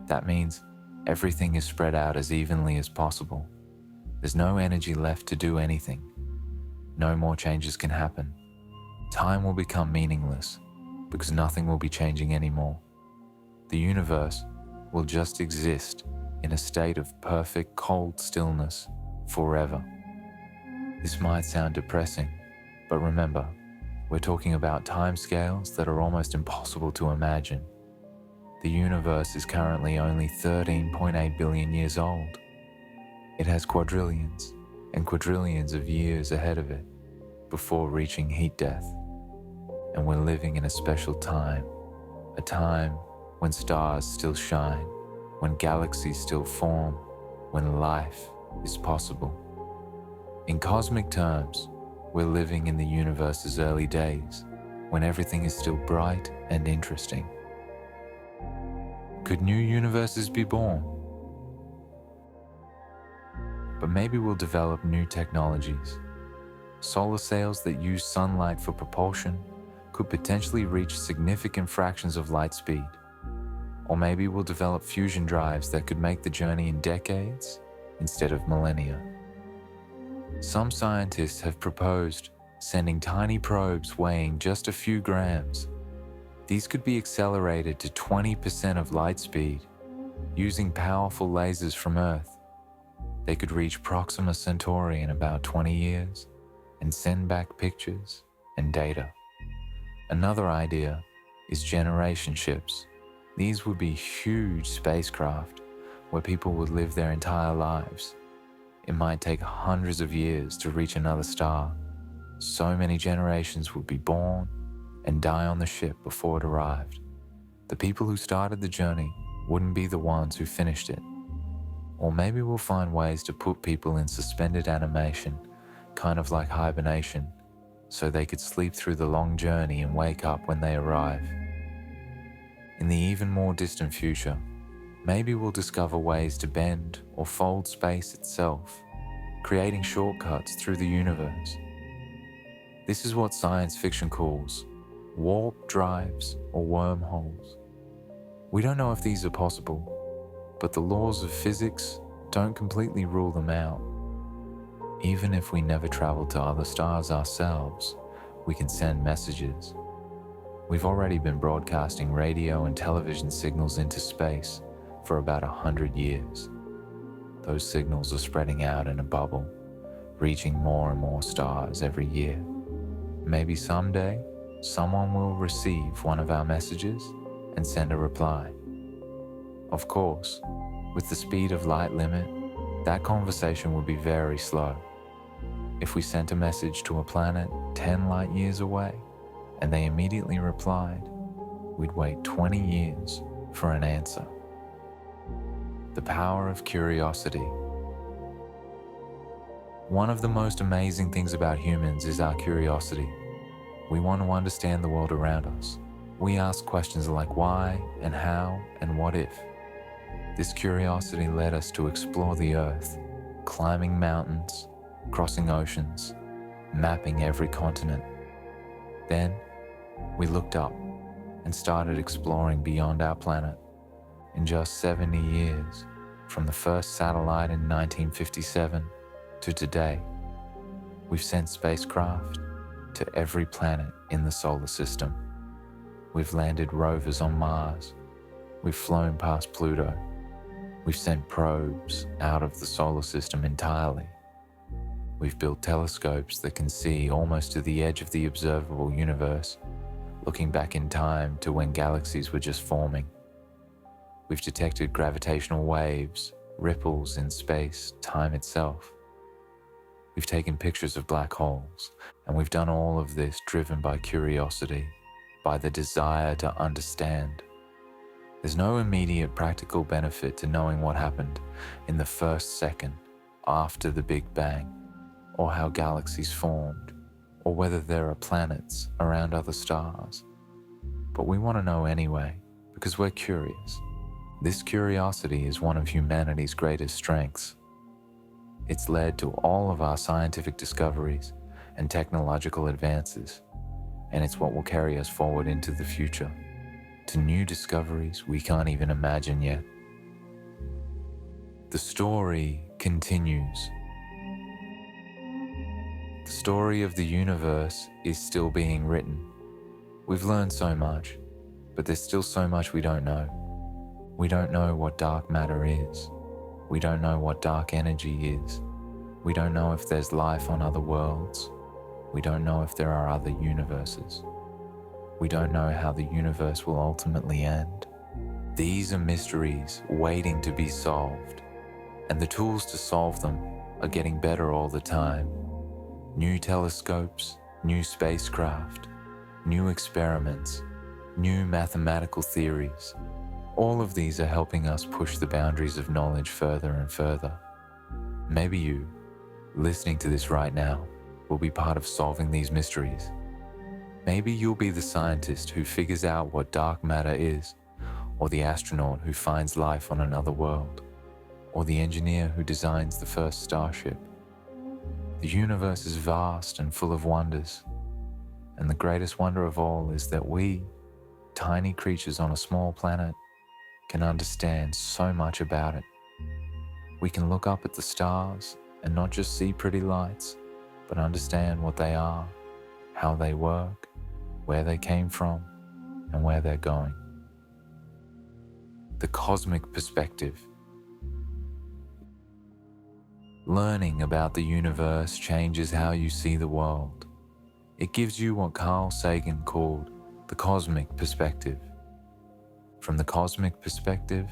That means everything is spread out as evenly as possible. There's no energy left to do anything. No more changes can happen. Time will become meaningless because nothing will be changing anymore. The universe will just exist in a state of perfect cold stillness forever. This might sound depressing, but remember, we're talking about timescales that are almost impossible to imagine. The universe is currently only 13.8 billion years old. It has quadrillions and quadrillions of years ahead of it before reaching heat death. And we're living in a special time, a time when stars still shine, when galaxies still form, when life is possible. In cosmic terms, we're living in the universe's early days, when everything is still bright and interesting. Could new universes be born? But maybe we'll develop new technologies. Solar sails that use sunlight for propulsion could potentially reach significant fractions of light speed. Or maybe we'll develop fusion drives that could make the journey in decades instead of millennia. Some scientists have proposed sending tiny probes weighing just a few grams. These could be accelerated to 20% of light speed using powerful lasers from Earth. They could reach Proxima Centauri in about 20 years and send back pictures and data. Another idea is generation ships. These would be huge spacecraft where people would live their entire lives. It might take hundreds of years to reach another star. So many generations would be born and die on the ship before it arrived. The people who started the journey wouldn't be the ones who finished it. Or maybe we'll find ways to put people in suspended animation, kind of like hibernation, so they could sleep through the long journey and wake up when they arrive. In the even more distant future, maybe we'll discover ways to bend or fold space itself, creating shortcuts through the universe. This is what science fiction calls warp drives or wormholes. We don't know if these are possible, but the laws of physics don't completely rule them out. Even if we never travel to other stars ourselves, we can send messages. We've already been broadcasting radio and television signals into space for about 100 years. Those signals are spreading out in a bubble, reaching more and more stars every year. Maybe someday, someone will receive one of our messages and send a reply. Of course, with the speed of light limit, that conversation would be very slow. If we sent a message to a planet 10 light years away and they immediately replied, we'd wait 20 years for an answer. The power of curiosity. One of the most amazing things about humans is our curiosity. We want to understand the world around us. We ask questions like why and how and what if. This curiosity led us to explore the earth, climbing mountains, crossing oceans, mapping every continent. Then, we looked up and started exploring beyond our planet. In just 70 years, from the first satellite in 1957 to today, we've sent spacecraft to every planet in the solar system. We've landed rovers on Mars. We've flown past Pluto. We've sent probes out of the solar system entirely. We've built telescopes that can see almost to the edge of the observable universe, looking back in time to when galaxies were just forming. We've detected gravitational waves, ripples in space, time itself. We've taken pictures of black holes, and we've done all of this driven by curiosity, by the desire to understand. There's no immediate practical benefit to knowing what happened in the first second after the Big Bang, or how galaxies formed, or whether there are planets around other stars. But we want to know anyway, because we're curious. This curiosity is one of humanity's greatest strengths. It's led to all of our scientific discoveries and technological advances, and it's what will carry us forward into the future, to new discoveries we can't even imagine yet. The story continues. The story of the universe is still being written. We've learned so much, but there's still so much we don't know. We don't know what dark matter is. We don't know what dark energy is. We don't know if there's life on other worlds. We don't know if there are other universes. We don't know how the universe will ultimately end. These are mysteries waiting to be solved, and the tools to solve them are getting better all the time. New telescopes, new spacecraft, new experiments, new mathematical theories. All of these are helping us push the boundaries of knowledge further and further. Maybe you, listening to this right now, will be part of solving these mysteries. Maybe you'll be the scientist who figures out what dark matter is, or the astronaut who finds life on another world, or the engineer who designs the first starship. The universe is vast and full of wonders, and the greatest wonder of all is that we, tiny creatures on a small planet, can understand so much about it. We can look up at the stars and not just see pretty lights, but understand what they are, how they work, where they came from, and where they're going. The cosmic perspective. Learning about the universe changes how you see the world. It gives you what Carl Sagan called the cosmic perspective. From the cosmic perspective,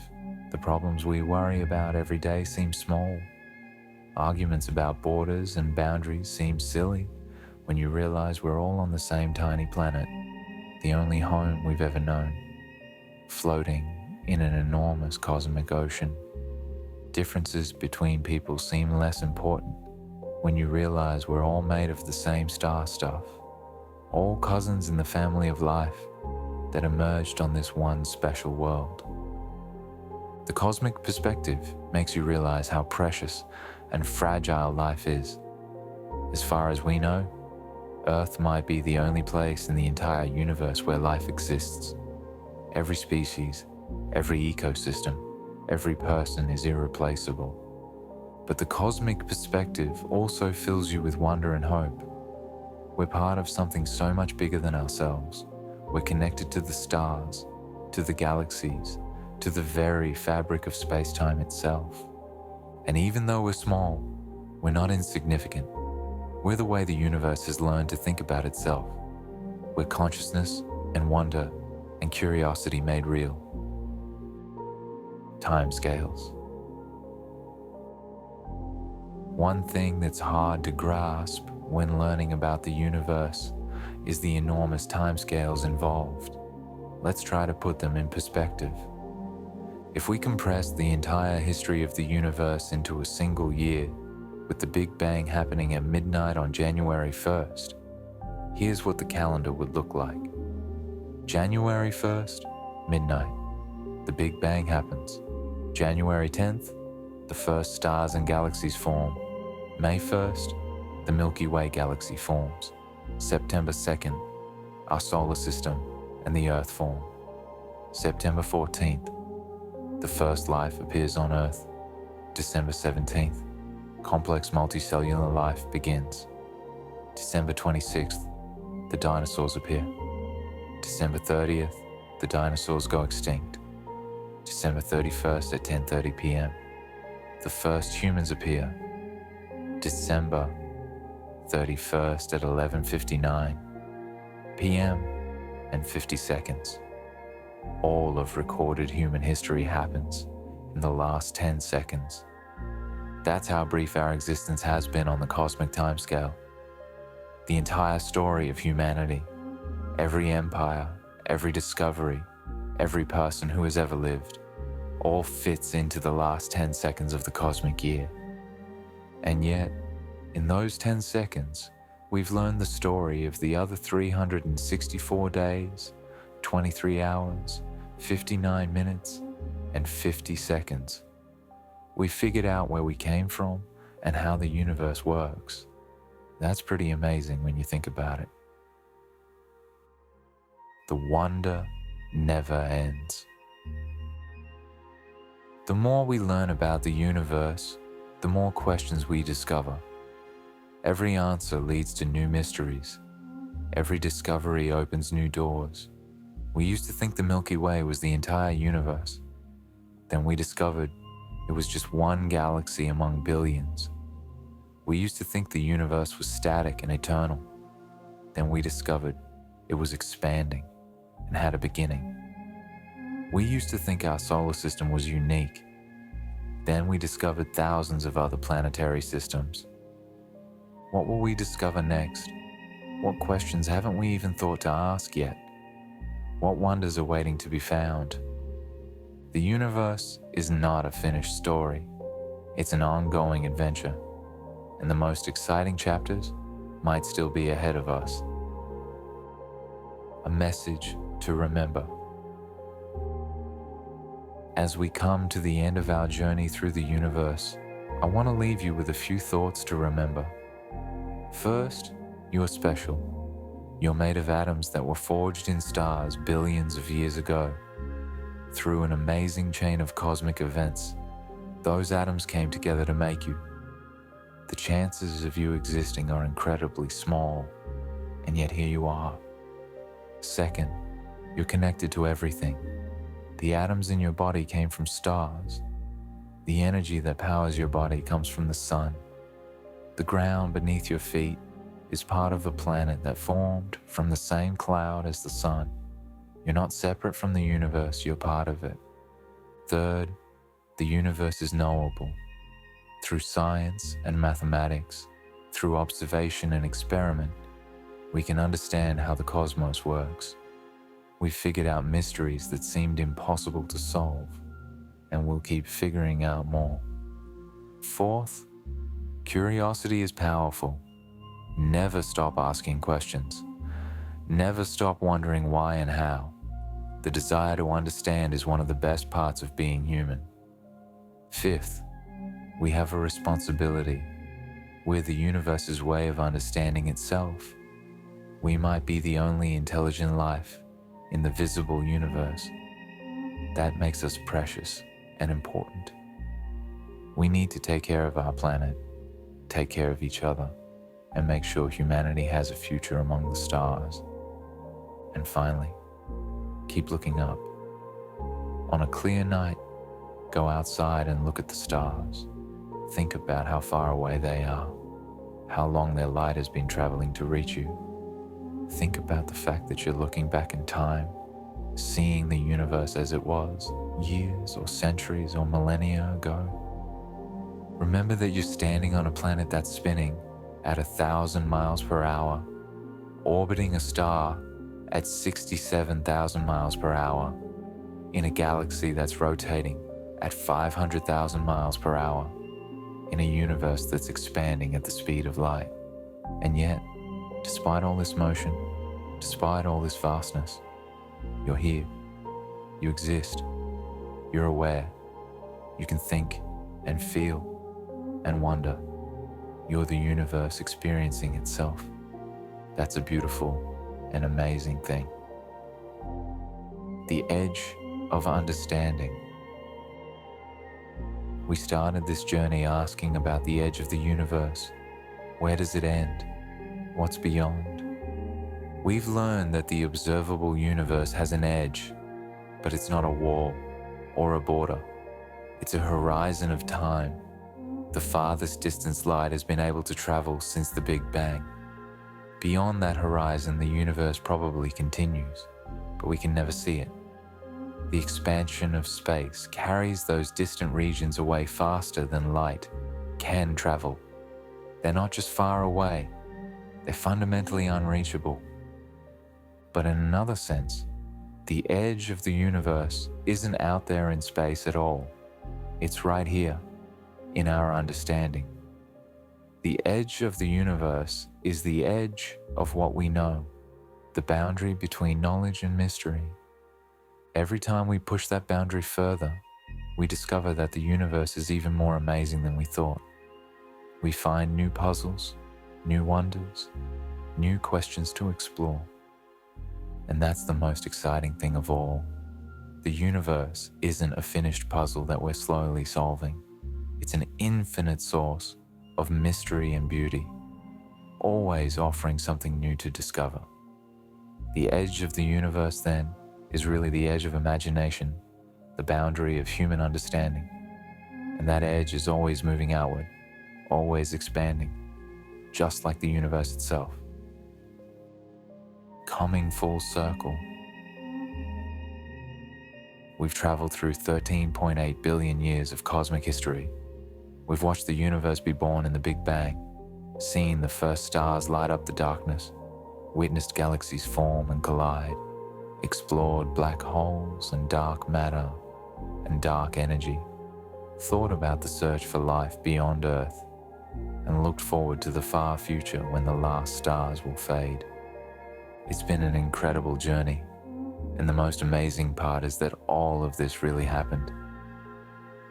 the problems we worry about every day seem small. Arguments about borders and boundaries seem silly when you realize we're all on the same tiny planet, the only home we've ever known, floating in an enormous cosmic ocean. Differences between people seem less important when you realize we're all made of the same star stuff, all cousins in the family of life that emerged on this one special world. The cosmic perspective makes you realize how precious and fragile life is. As far as we know, Earth might be the only place in the entire universe where life exists. Every species, every ecosystem, every person is irreplaceable. But the cosmic perspective also fills you with wonder and hope. We're part of something so much bigger than ourselves. We're connected to the stars, to the galaxies, to the very fabric of space-time itself. And even though we're small, we're not insignificant. We're the way the universe has learned to think about itself. We're consciousness and wonder and curiosity made real. Timescales. One thing that's hard to grasp when learning about the universe is the enormous timescales involved. Let's try to put them in perspective. If we compress the entire history of the universe into a single year, with the Big Bang happening at midnight on January 1st, here's what the calendar would look like. January 1st, midnight, the Big Bang happens. January 10th, the first stars and galaxies form. May 1st, the Milky Way galaxy forms. September 2nd, our solar system and the Earth form. September 14th, the first life appears on Earth. December 17th, complex multicellular life begins. December 26th, the dinosaurs appear. December 30th, the dinosaurs go extinct. December 31st at 10:30 p.m., the first humans appear. December 31st at 11:59 p.m. and 50 seconds. All of recorded human history happens in the last 10 seconds. That's how brief our existence has been on the cosmic timescale. The entire story of humanity, every empire, every discovery, every person who has ever lived, all fits into the last 10 seconds of the cosmic year. And yet, in those 10 seconds, we've learned the story of the other 364 days, 23 hours, 59 minutes, and 50 seconds. We figured out where we came from and how the universe works. That's pretty amazing when you think about it. The wonder never ends. The more we learn about the universe, the more questions we discover. Every answer leads to new mysteries. Every discovery opens new doors. We used to think the Milky Way was the entire universe. Then we discovered it was just one galaxy among billions. We used to think the universe was static and eternal. Then we discovered it was expanding and had a beginning. We used to think our solar system was unique. Then we discovered thousands of other planetary systems. What will we discover next? What questions haven't we even thought to ask yet? What wonders are waiting to be found? The universe is not a finished story. It's an ongoing adventure, and the most exciting chapters might still be ahead of us. A message to remember. As we come to the end of our journey through the universe, I want to leave you with a few thoughts to remember. First, you're special. You're made of atoms that were forged in stars billions of years ago. Through an amazing chain of cosmic events, those atoms came together to make you. The chances of you existing are incredibly small, and yet here you are. Second, you're connected to everything. The atoms in your body came from stars. The energy that powers your body comes from the sun. The ground beneath your feet is part of a planet that formed from the same cloud as the sun. You're not separate from the universe, you're part of it. Third, the universe is knowable. Through science and mathematics, through observation and experiment, we can understand how the cosmos works. We've figured out mysteries that seemed impossible to solve, and we'll keep figuring out more. Fourth, curiosity is powerful. Never stop asking questions. Never stop wondering why and how. The desire to understand is one of the best parts of being human. Fifth, we have a responsibility. We're the universe's way of understanding itself, We might be the only intelligent life in the visible universe. That makes us precious and important. We need to take care of our planet, take care of each other, and make sure humanity has a future among the stars. And finally, keep looking up. On a clear night, go outside and look at the stars. Think about how far away they are, how long their light has been traveling to reach you. Think about the fact that you're looking back in time, seeing the universe as it was, years or centuries or millennia ago. Remember that you're standing on a planet that's spinning at 1,000 miles per hour, orbiting a star at 67,000 miles per hour, in a galaxy that's rotating at 500,000 miles per hour, in a universe that's expanding at the speed of light. And yet, despite all this motion, despite all this vastness, you're here, you exist, you're aware, you can think and feel and wonder. You're the universe experiencing itself. That's a beautiful and amazing thing. The edge of understanding. We started this journey asking about the edge of the universe. Where does it end? What's beyond? We've learned that the observable universe has an edge, but it's not a wall or a border. It's a horizon of time, the farthest distance light has been able to travel since the Big Bang. Beyond that horizon, the universe probably continues, but we can never see it. The expansion of space carries those distant regions away faster than light can travel. They're not just far away, they're fundamentally unreachable. But in another sense, the edge of the universe isn't out there in space at all. It's right here, in our understanding. The edge of the universe is the edge of what we know, the boundary between knowledge and mystery. Every time we push that boundary further, we discover that the universe is even more amazing than we thought. We find new puzzles, new wonders, new questions to explore. And that's the most exciting thing of all. The universe isn't a finished puzzle that we're slowly solving. It's an infinite source of mystery and beauty, always offering something new to discover. The edge of the universe, then, is really the edge of imagination, the boundary of human understanding. And that edge is always moving outward, always expanding, just like the universe itself. Coming full circle. We've traveled through 13.8 billion years of cosmic history. We've watched the universe be born in the Big Bang, seen the first stars light up the darkness, witnessed galaxies form and collide, explored black holes and dark matter and dark energy, thought about the search for life beyond Earth, and looked forward to the far future when the last stars will fade. It's been an incredible journey, and the most amazing part is that all of this really happened.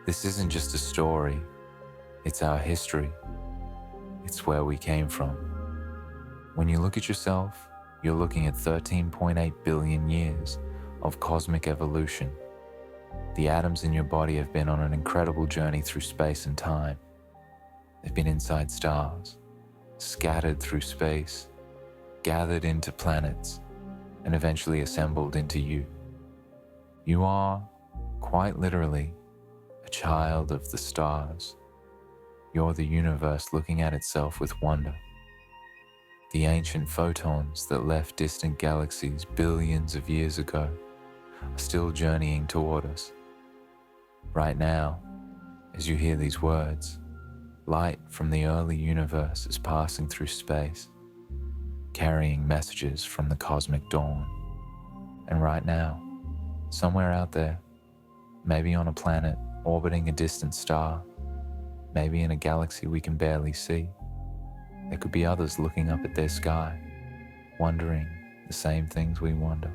This isn't just a story, it's our history. It's where we came from. When you look at yourself, you're looking at 13.8 billion years of cosmic evolution. The atoms in your body have been on an incredible journey through space and time. They've been inside stars, scattered through space, gathered into planets, and eventually assembled into you. You are, quite literally, a child of the stars. You're the universe looking at itself with wonder. The ancient photons that left distant galaxies billions of years ago are still journeying toward us. Right now, as you hear these words, light from the early universe is passing through space, carrying messages from the cosmic dawn. And right now, somewhere out there, maybe on a planet orbiting a distant star, maybe in a galaxy we can barely see, there could be others looking up at their sky, wondering the same things we wonder.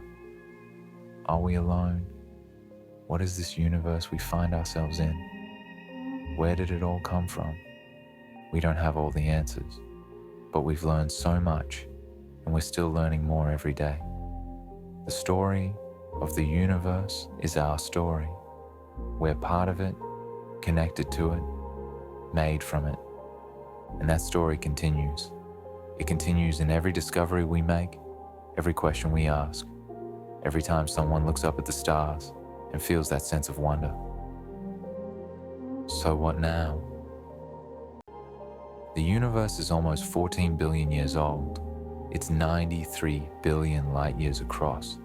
Are we alone? What is this universe we find ourselves in? Where did it all come from? We don't have all the answers, but we've learned so much, and we're still learning more every day. The story of the universe is our story. We're part of it, connected to it, made from it. And that story continues. It continues in every discovery we make, every question we ask, every time someone looks up at the stars and feels that sense of wonder. So what now? The universe is almost 14 billion years old. It's 93 billion light years across.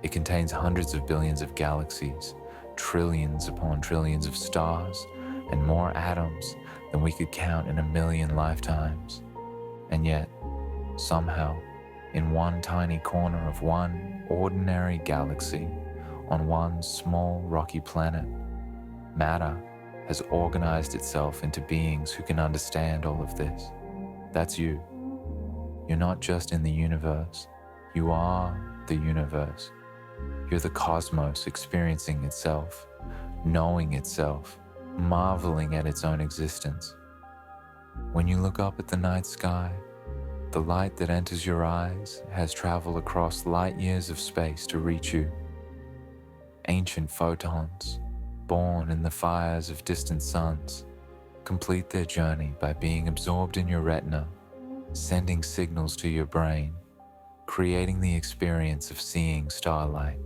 It contains hundreds of billions of galaxies, trillions upon trillions of stars, and more atoms than we could count in a million lifetimes. And yet, somehow, in one tiny corner of one ordinary galaxy, on one small rocky planet, matter has organized itself into beings who can understand all of this. That's you. You're not just in the universe, you are the universe. You're the cosmos experiencing itself, knowing itself, marveling at its own existence. When you look up at the night sky, the light that enters your eyes has traveled across light years of space to reach you. Ancient photons, born in the fires of distant suns, complete their journey by being absorbed in your retina, sending signals to your brain, creating the experience of seeing starlight.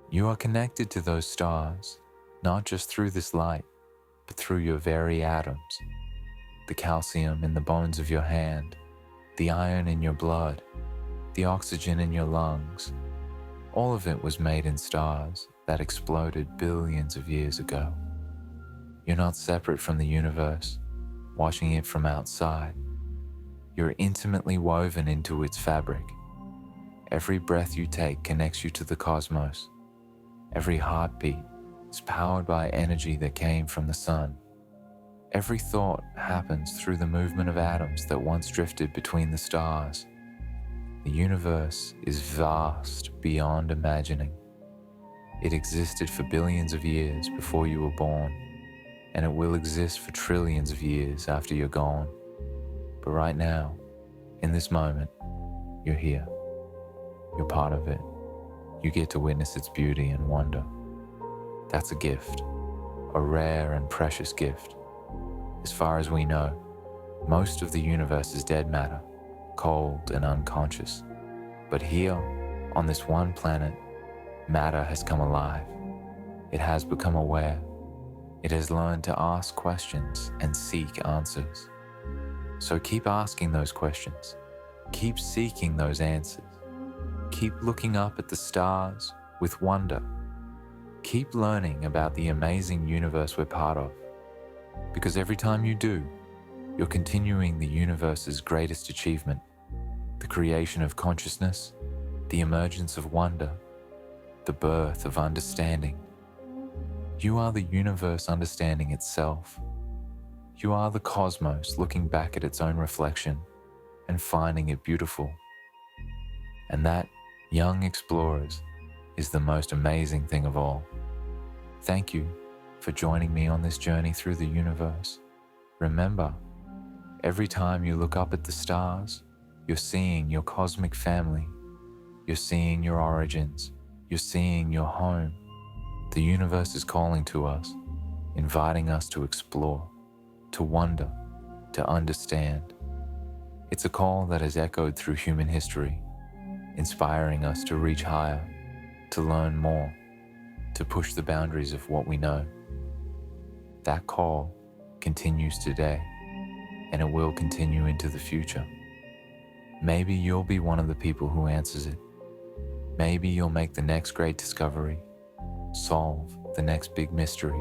You are connected to those stars, not just through this light, but through your very atoms. The calcium in the bones of your hand, the iron in your blood, the oxygen in your lungs, all of it was made in stars that exploded billions of years ago. You're not separate from the universe, watching it from outside. You're intimately woven into its fabric. Every breath you take connects you to the cosmos. Every heartbeat is powered by energy that came from the sun. Every thought happens through the movement of atoms that once drifted between the stars. The universe is vast beyond imagining. It existed for billions of years before you were born, and it will exist for trillions of years after you're gone. But right now, in this moment, you're here. You're part of it. You get to witness its beauty and wonder. That's a gift, a rare and precious gift. As far as we know, most of the universe is dead matter, cold and unconscious. But here, on this one planet, matter has come alive. It has become aware. It has learned to ask questions and seek answers. So keep asking those questions. Keep seeking those answers. Keep looking up at the stars with wonder. Keep learning about the amazing universe we're part of. Because every time you do, you're continuing the universe's greatest achievement, the creation of consciousness, the emergence of wonder, the birth of understanding. You are the universe understanding itself. You are the cosmos looking back at its own reflection and finding it beautiful. And that, young explorers, is the most amazing thing of all. Thank you for joining me on this journey through the universe. Remember, every time you look up at the stars, you're seeing your cosmic family. You're seeing your origins. You're seeing your home. The universe is calling to us, inviting us to explore, to wonder, to understand. It's a call that has echoed through human history, inspiring us to reach higher, to learn more, to push the boundaries of what we know. That call continues today, and it will continue into the future. Maybe you'll be one of the people who answers it. Maybe you'll make the next great discovery, solve the next big mystery,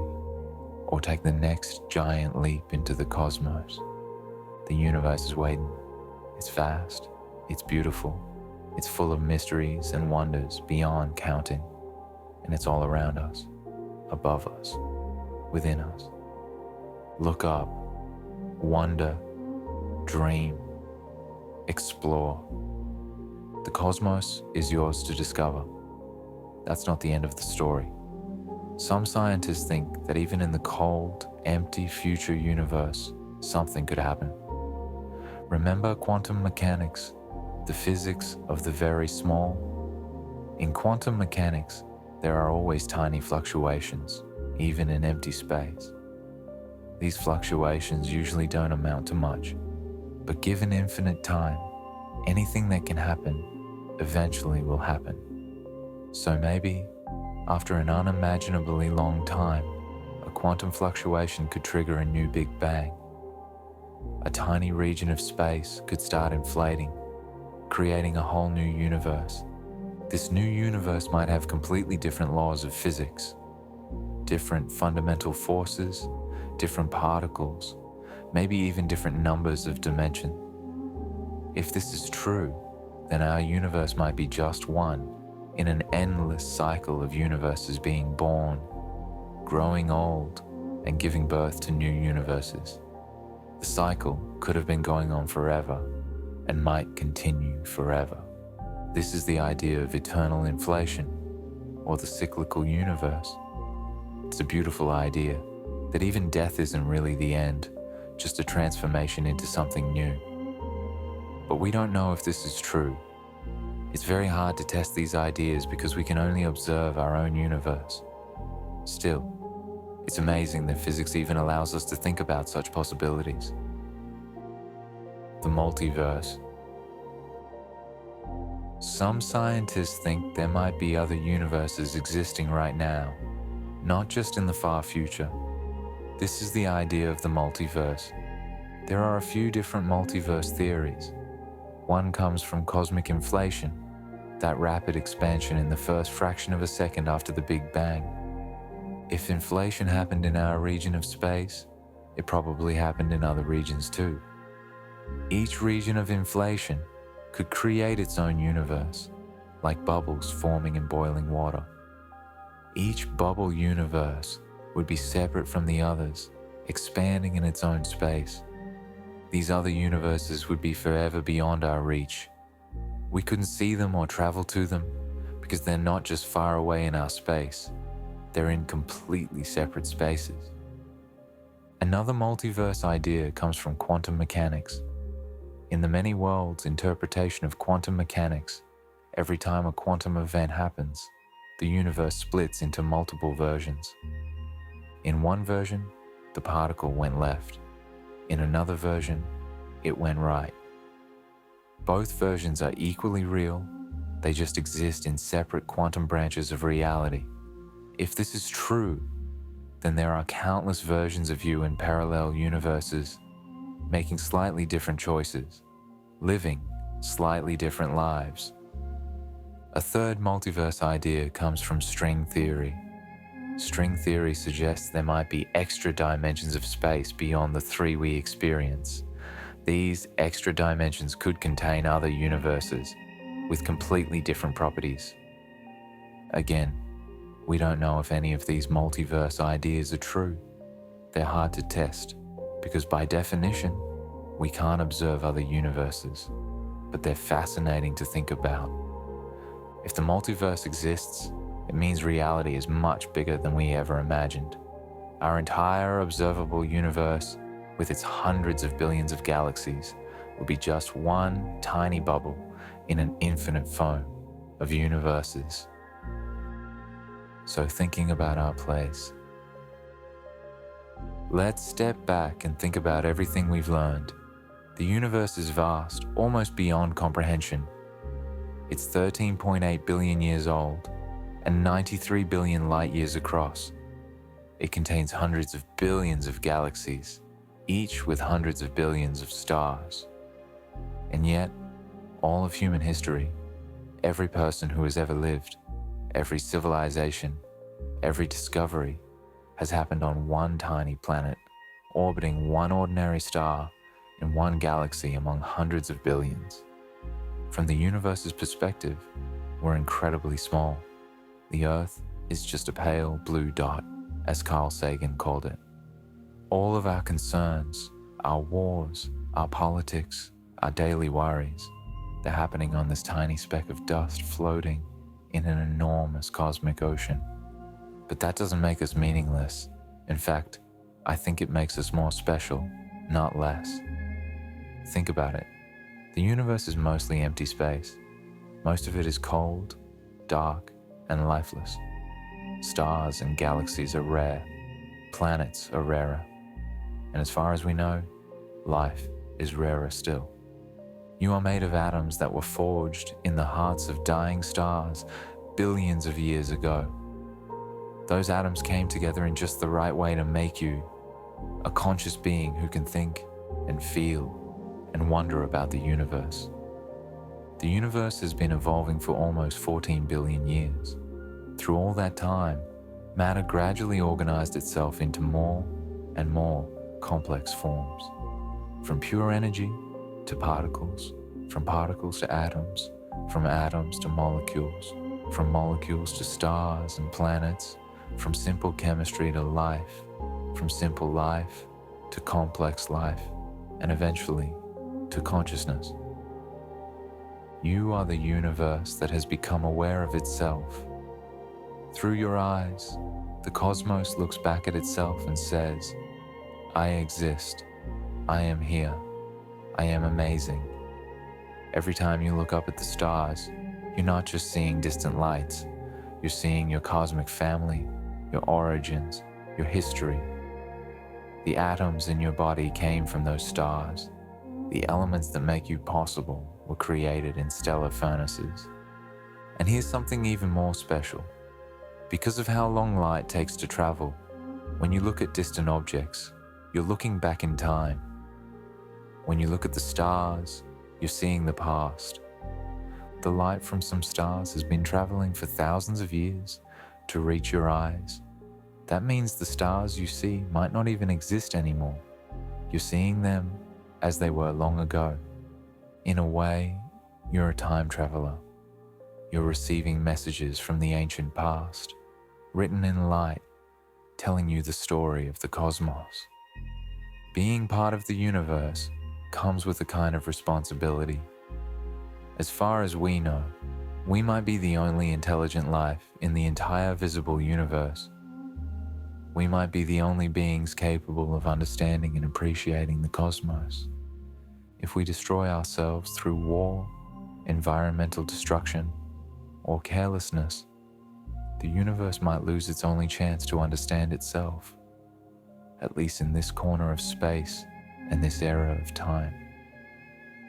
or take the next giant leap into the cosmos. The universe is waiting. It's vast, it's beautiful, it's full of mysteries and wonders beyond counting, and it's all around us, above us, within us. Look up, wonder, dream, explore. The cosmos is yours to discover. That's not the end of the story. Some scientists think that even in the cold, empty future universe, something could happen. Remember quantum mechanics? the physics of the very small. In quantum mechanics, there are always tiny fluctuations, even in empty space. These fluctuations usually don't amount to much, but given infinite time, anything that can happen eventually will happen. So maybe, after an unimaginably long time, a quantum fluctuation could trigger a new Big Bang. A tiny region of space could start inflating, creating a whole new universe. This new universe might have completely different laws of physics, different fundamental forces, different particles, maybe even different numbers of dimension. If this is true, then our universe might be just one in an endless cycle of universes being born, growing old, and giving birth to new universes. The cycle could have been going on forever and might continue forever. This is the idea of eternal inflation, or the cyclical universe. It's a beautiful idea that even death isn't really the end, just a transformation into something new. But we don't know if this is true. It's very hard to test these ideas because we can only observe our own universe. Still, it's amazing that physics even allows us to think about such possibilities. The multiverse. Some scientists think there might be other universes existing right now, not just in the far future. This is the idea of the multiverse. There are a few different multiverse theories. One comes from cosmic inflation, that rapid expansion in the first fraction of a second after the Big Bang. If inflation happened in our region of space, it probably happened in other regions too. Each region of inflation could create its own universe, like bubbles forming in boiling water. Each bubble universe would be separate from the others, expanding in its own space. These other universes would be forever beyond our reach. We couldn't see them or travel to them because they're not just far away in our space, they're in completely separate spaces. Another multiverse idea comes from quantum mechanics. In the many worlds interpretation of quantum mechanics, every time a quantum event happens, the universe splits into multiple versions. In one version, the particle went left. In another version, it went right. Both versions are equally real, they just exist in separate quantum branches of reality. If this is true, then there are countless versions of you in parallel universes, making slightly different choices, living slightly different lives. A third multiverse idea comes from string theory. String theory suggests there might be extra dimensions of space beyond the three we experience. These extra dimensions could contain other universes with completely different properties. Again, we don't know if any of these multiverse ideas are true. They're hard to test because by definition, we can't observe other universes, but they're fascinating to think about. If the multiverse exists, it means reality is much bigger than we ever imagined. Our entire observable universe, with its hundreds of billions of galaxies, would be just one tiny bubble in an infinite foam of universes. So thinking about our place, let's step back and think about everything we've learned. The universe is vast, almost beyond comprehension. It's 13.8 billion years old and 93 billion light years across. It contains hundreds of billions of galaxies, each with hundreds of billions of stars. And yet, all of human history, every person who has ever lived, every civilization, every discovery has happened on one tiny planet, orbiting one ordinary star in one galaxy among hundreds of billions. From the universe's perspective, we're incredibly small. The Earth is just a pale blue dot, as Carl Sagan called it. All of our concerns, our wars, our politics, our daily worries, they're happening on this tiny speck of dust floating in an enormous cosmic ocean. But that doesn't make us meaningless. In fact, I think it makes us more special, not less. Think about it. The universe is mostly empty space. Most of it is cold, dark, and lifeless. Stars and galaxies are rare. Planets are rarer. And as far as we know, life is rarer still. You are made of atoms that were forged in the hearts of dying stars billions of years ago. Those atoms came together in just the right way to make you a conscious being who can think and feel and wonder about the universe. The universe has been evolving for almost 14 billion years. Through all that time, matter gradually organized itself into more and more complex forms. From pure energy to particles, from particles to atoms, from atoms to molecules, from molecules to stars and planets, from simple chemistry to life, from simple life to complex life, and eventually to consciousness. You are the universe that has become aware of itself. Through your eyes, the cosmos looks back at itself and says, I exist. I am here. I am amazing. Every time you look up at the stars, you're not just seeing distant lights. You're seeing your cosmic family, your origins, your history. The atoms in your body came from those stars. The elements that make you possible were created in stellar furnaces. And here's something even more special. Because of how long light takes to travel, when you look at distant objects, you're looking back in time. When you look at the stars, you're seeing the past. The light from some stars has been traveling for thousands of years to reach your eyes. That means the stars you see might not even exist anymore. You're seeing them as they were long ago. In a way, you're a time traveler. You're receiving messages from the ancient past, written in light, telling you the story of the cosmos. Being part of the universe comes with a kind of responsibility. As far as we know, we might be the only intelligent life in the entire visible universe. We might be the only beings capable of understanding and appreciating the cosmos. If we destroy ourselves through war, environmental destruction, or carelessness, the universe might lose its only chance to understand itself, at least in this corner of space and this era of time.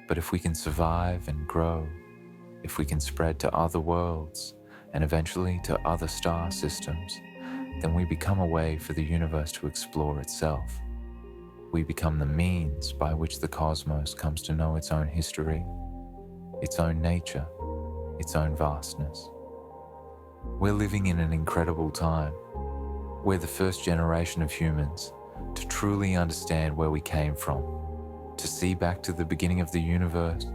But if we can survive and grow, if we can spread to other worlds and eventually to other star systems, then we become a way for the universe to explore itself. We become the means by which the cosmos comes to know its own history, its own nature, its own vastness. We're living in an incredible time. We're the first generation of humans to truly understand where we came from, to see back to the beginning of the universe,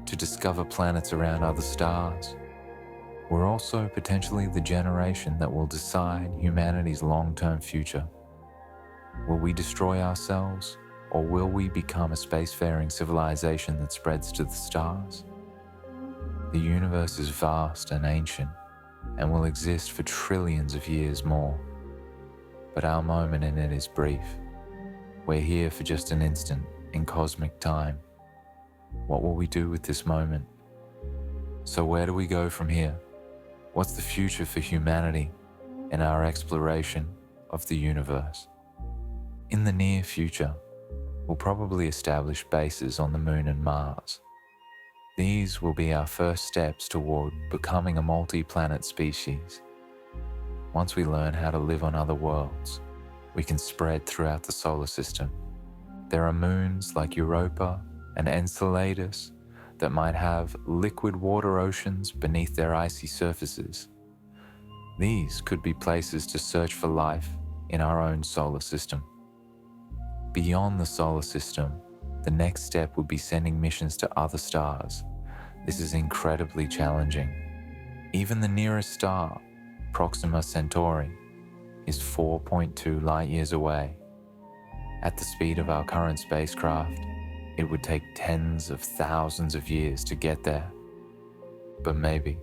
to discover planets around other stars. We're also potentially the generation that will decide humanity's long-term future. Will we destroy ourselves, or will we become a spacefaring civilization that spreads to the stars? The universe is vast and ancient, and will exist for trillions of years more. But our moment in it is brief. We're here for just an instant in cosmic time. What will we do with this moment? So where do we go from here? What's the future for humanity in our exploration of the universe? In the near future, we'll probably establish bases on the Moon and Mars. These will be our first steps toward becoming a multi-planet species. Once we learn how to live on other worlds, we can spread throughout the solar system. There are moons like Europa and Enceladus that might have liquid water oceans beneath their icy surfaces. These could be places to search for life in our own solar system. Beyond the solar system, the next step would be sending missions to other stars. This is incredibly challenging. Even the nearest star, Proxima Centauri, is 4.2 light years away. At the speed of our current spacecraft, it would take tens of thousands of years to get there. But maybe